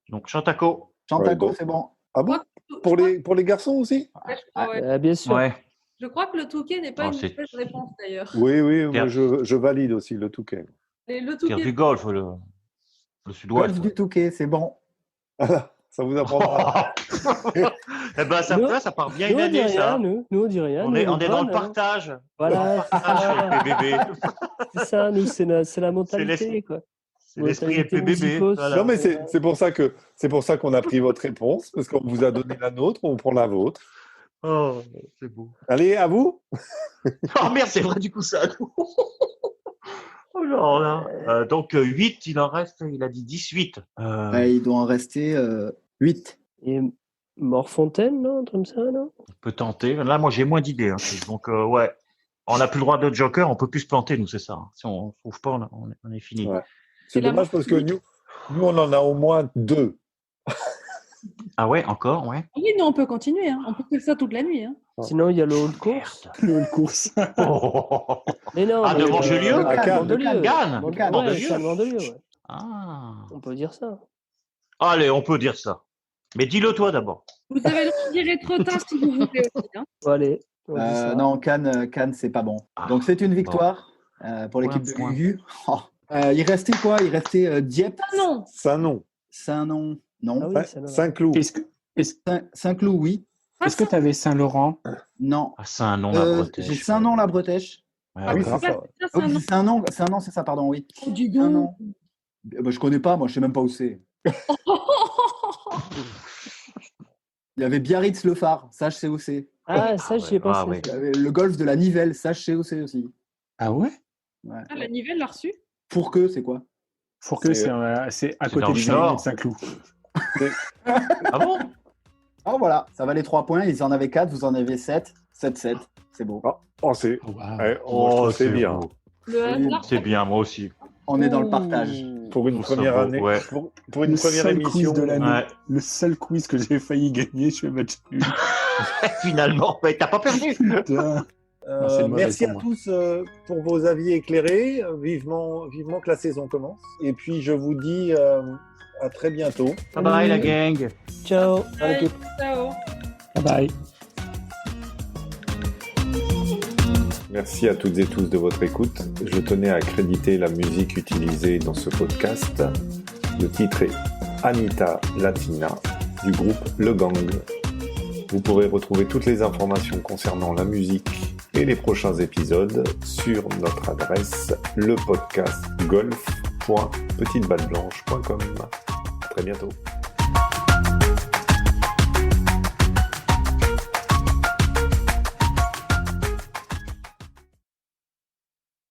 Donc, Chantaco. Chantaco, Ouais, c'est bon. Ah bon? Pour les garçons aussi? Ouais, je crois, ouais. Bien sûr. Ouais. Je crois que le Touquet n'est pas Oh, une c'est- mauvaise réponse, d'ailleurs. Oui, moi, Terre- je valide aussi le Touquet. Et le Terre Touquet, du golf, le sud-ouest. Golf du Touquet, c'est bon. Ça vous apprendra. Eh ben, Nous- ça part bien Nous, une on dit année, ça. rien, nous on dit rien. On nous, est dans le bonne, hein. partage. Voilà, c'est Partage ça. LPBB. C'est ça, nous, c'est la mentalité, l'esprit. quoi. C'est l'esprit Mentalité LPBB. musicos. Voilà. Non, mais c'est pour ça qu'on a pris votre réponse, parce qu'on vous a donné la nôtre, on prend la vôtre. Oh, c'est beau. Allez, à vous. Oh merde, c'est vrai du coup ça. Oh là là. Donc 8, il en reste, il a dit 18. Il doit en rester 8. Et Morfontaine, non? Un truc comme ça, non? On peut tenter. Là, moi, j'ai moins d'idées. Hein. Donc, ouais. On n'a plus le droit de joker, on peut plus se planter, nous, c'est ça. Hein. Si on ne trouve pas, on est fini. Ouais. C'est la dommage parce que nous, on en a au moins 2. Ah ouais, encore, ouais. Oui, non, on peut continuer. Hein. On peut faire ça toute la nuit. Hein. Sinon, il y a le hall course. Le course. Oh. Mais non, Ah, mais, de Mandelieu à Cannes. Mandelieu. Cannes. Ouais, Mandelieu. Cannes, Mandelieu, ouais. Ah. On peut dire ça. Allez, on peut dire ça. Mais dis-le toi d'abord. Vous avez le droit de dire Étretat si vous voulez aussi. Hein. Bon, allez, on dit ça. Non, Cannes, c'est pas bon. Ah, Donc c'est une victoire pour l'équipe de Point. Gugu. Oh. Il restait quoi? Il restait Dieppe, Ah non. Saint-Nom. Saint-Nom, non. Ah oui, c'est là. Saint-Cloud. Saint-Cloud, oui. Est-ce que tu avais Saint-Laurent? Non. Ah, c'est un nom la Bretèche. J'ai Saint-Nom-la-Bretèche. Ah, oui, ouais. c'est ça. Ah oui, Saint-Nom, c'est ça, pardon, oui. Oh, dis Saint-Nom. donc. Bah, je connais pas, moi, je sais même pas où c'est. Il y avait Biarritz-le-Phare, ça, je sais où c'est. Ah, ça, j'y ai Ah pensé. ouais. Il y avait le golfe de la Nivelle, ça, je sais où c'est aussi. Ah ouais? Ouais. Ah, la Nivelle l'a reçu. Fourqueux, c'est quoi? Fourqueux, C'est- c'est à c'est dans côté de le Nord. Saint-Cloud. Ah bon? Ah voilà, ça valait 3 points, ils en avaient 4, vous en avez 7. 7-7, c'est beau. Oh, c'est. Oh, wow. Ouais, moi, je trouve que c'est bien. beau. Le hasard. C'est bien, moi aussi. On est dans le partage. Pour une Je trouve ça première beau, année. ouais. Pour une Le première seul émission. quiz de l'année. Ouais. Le seul quiz que j'ai failli gagner, je vais mettre nul. Finalement, mais t'as pas perdu. Putain. Non, c'est une mauvaise Merci à pour moi. tous pour vos avis éclairés. Vivement que la saison commence. Et puis je vous dis à très bientôt. Bye bye la gang. Ciao à Bye. l'équipe. Ciao. Bye bye. Merci à toutes et tous de votre écoute. Je tenais à créditer la musique utilisée dans ce podcast. Le titre est Anita Latina du groupe Le Gang. Vous pourrez retrouver toutes les informations concernant la musique et les prochains épisodes sur notre adresse lepodcastgolf.petiteballeblanche.com. À très bientôt.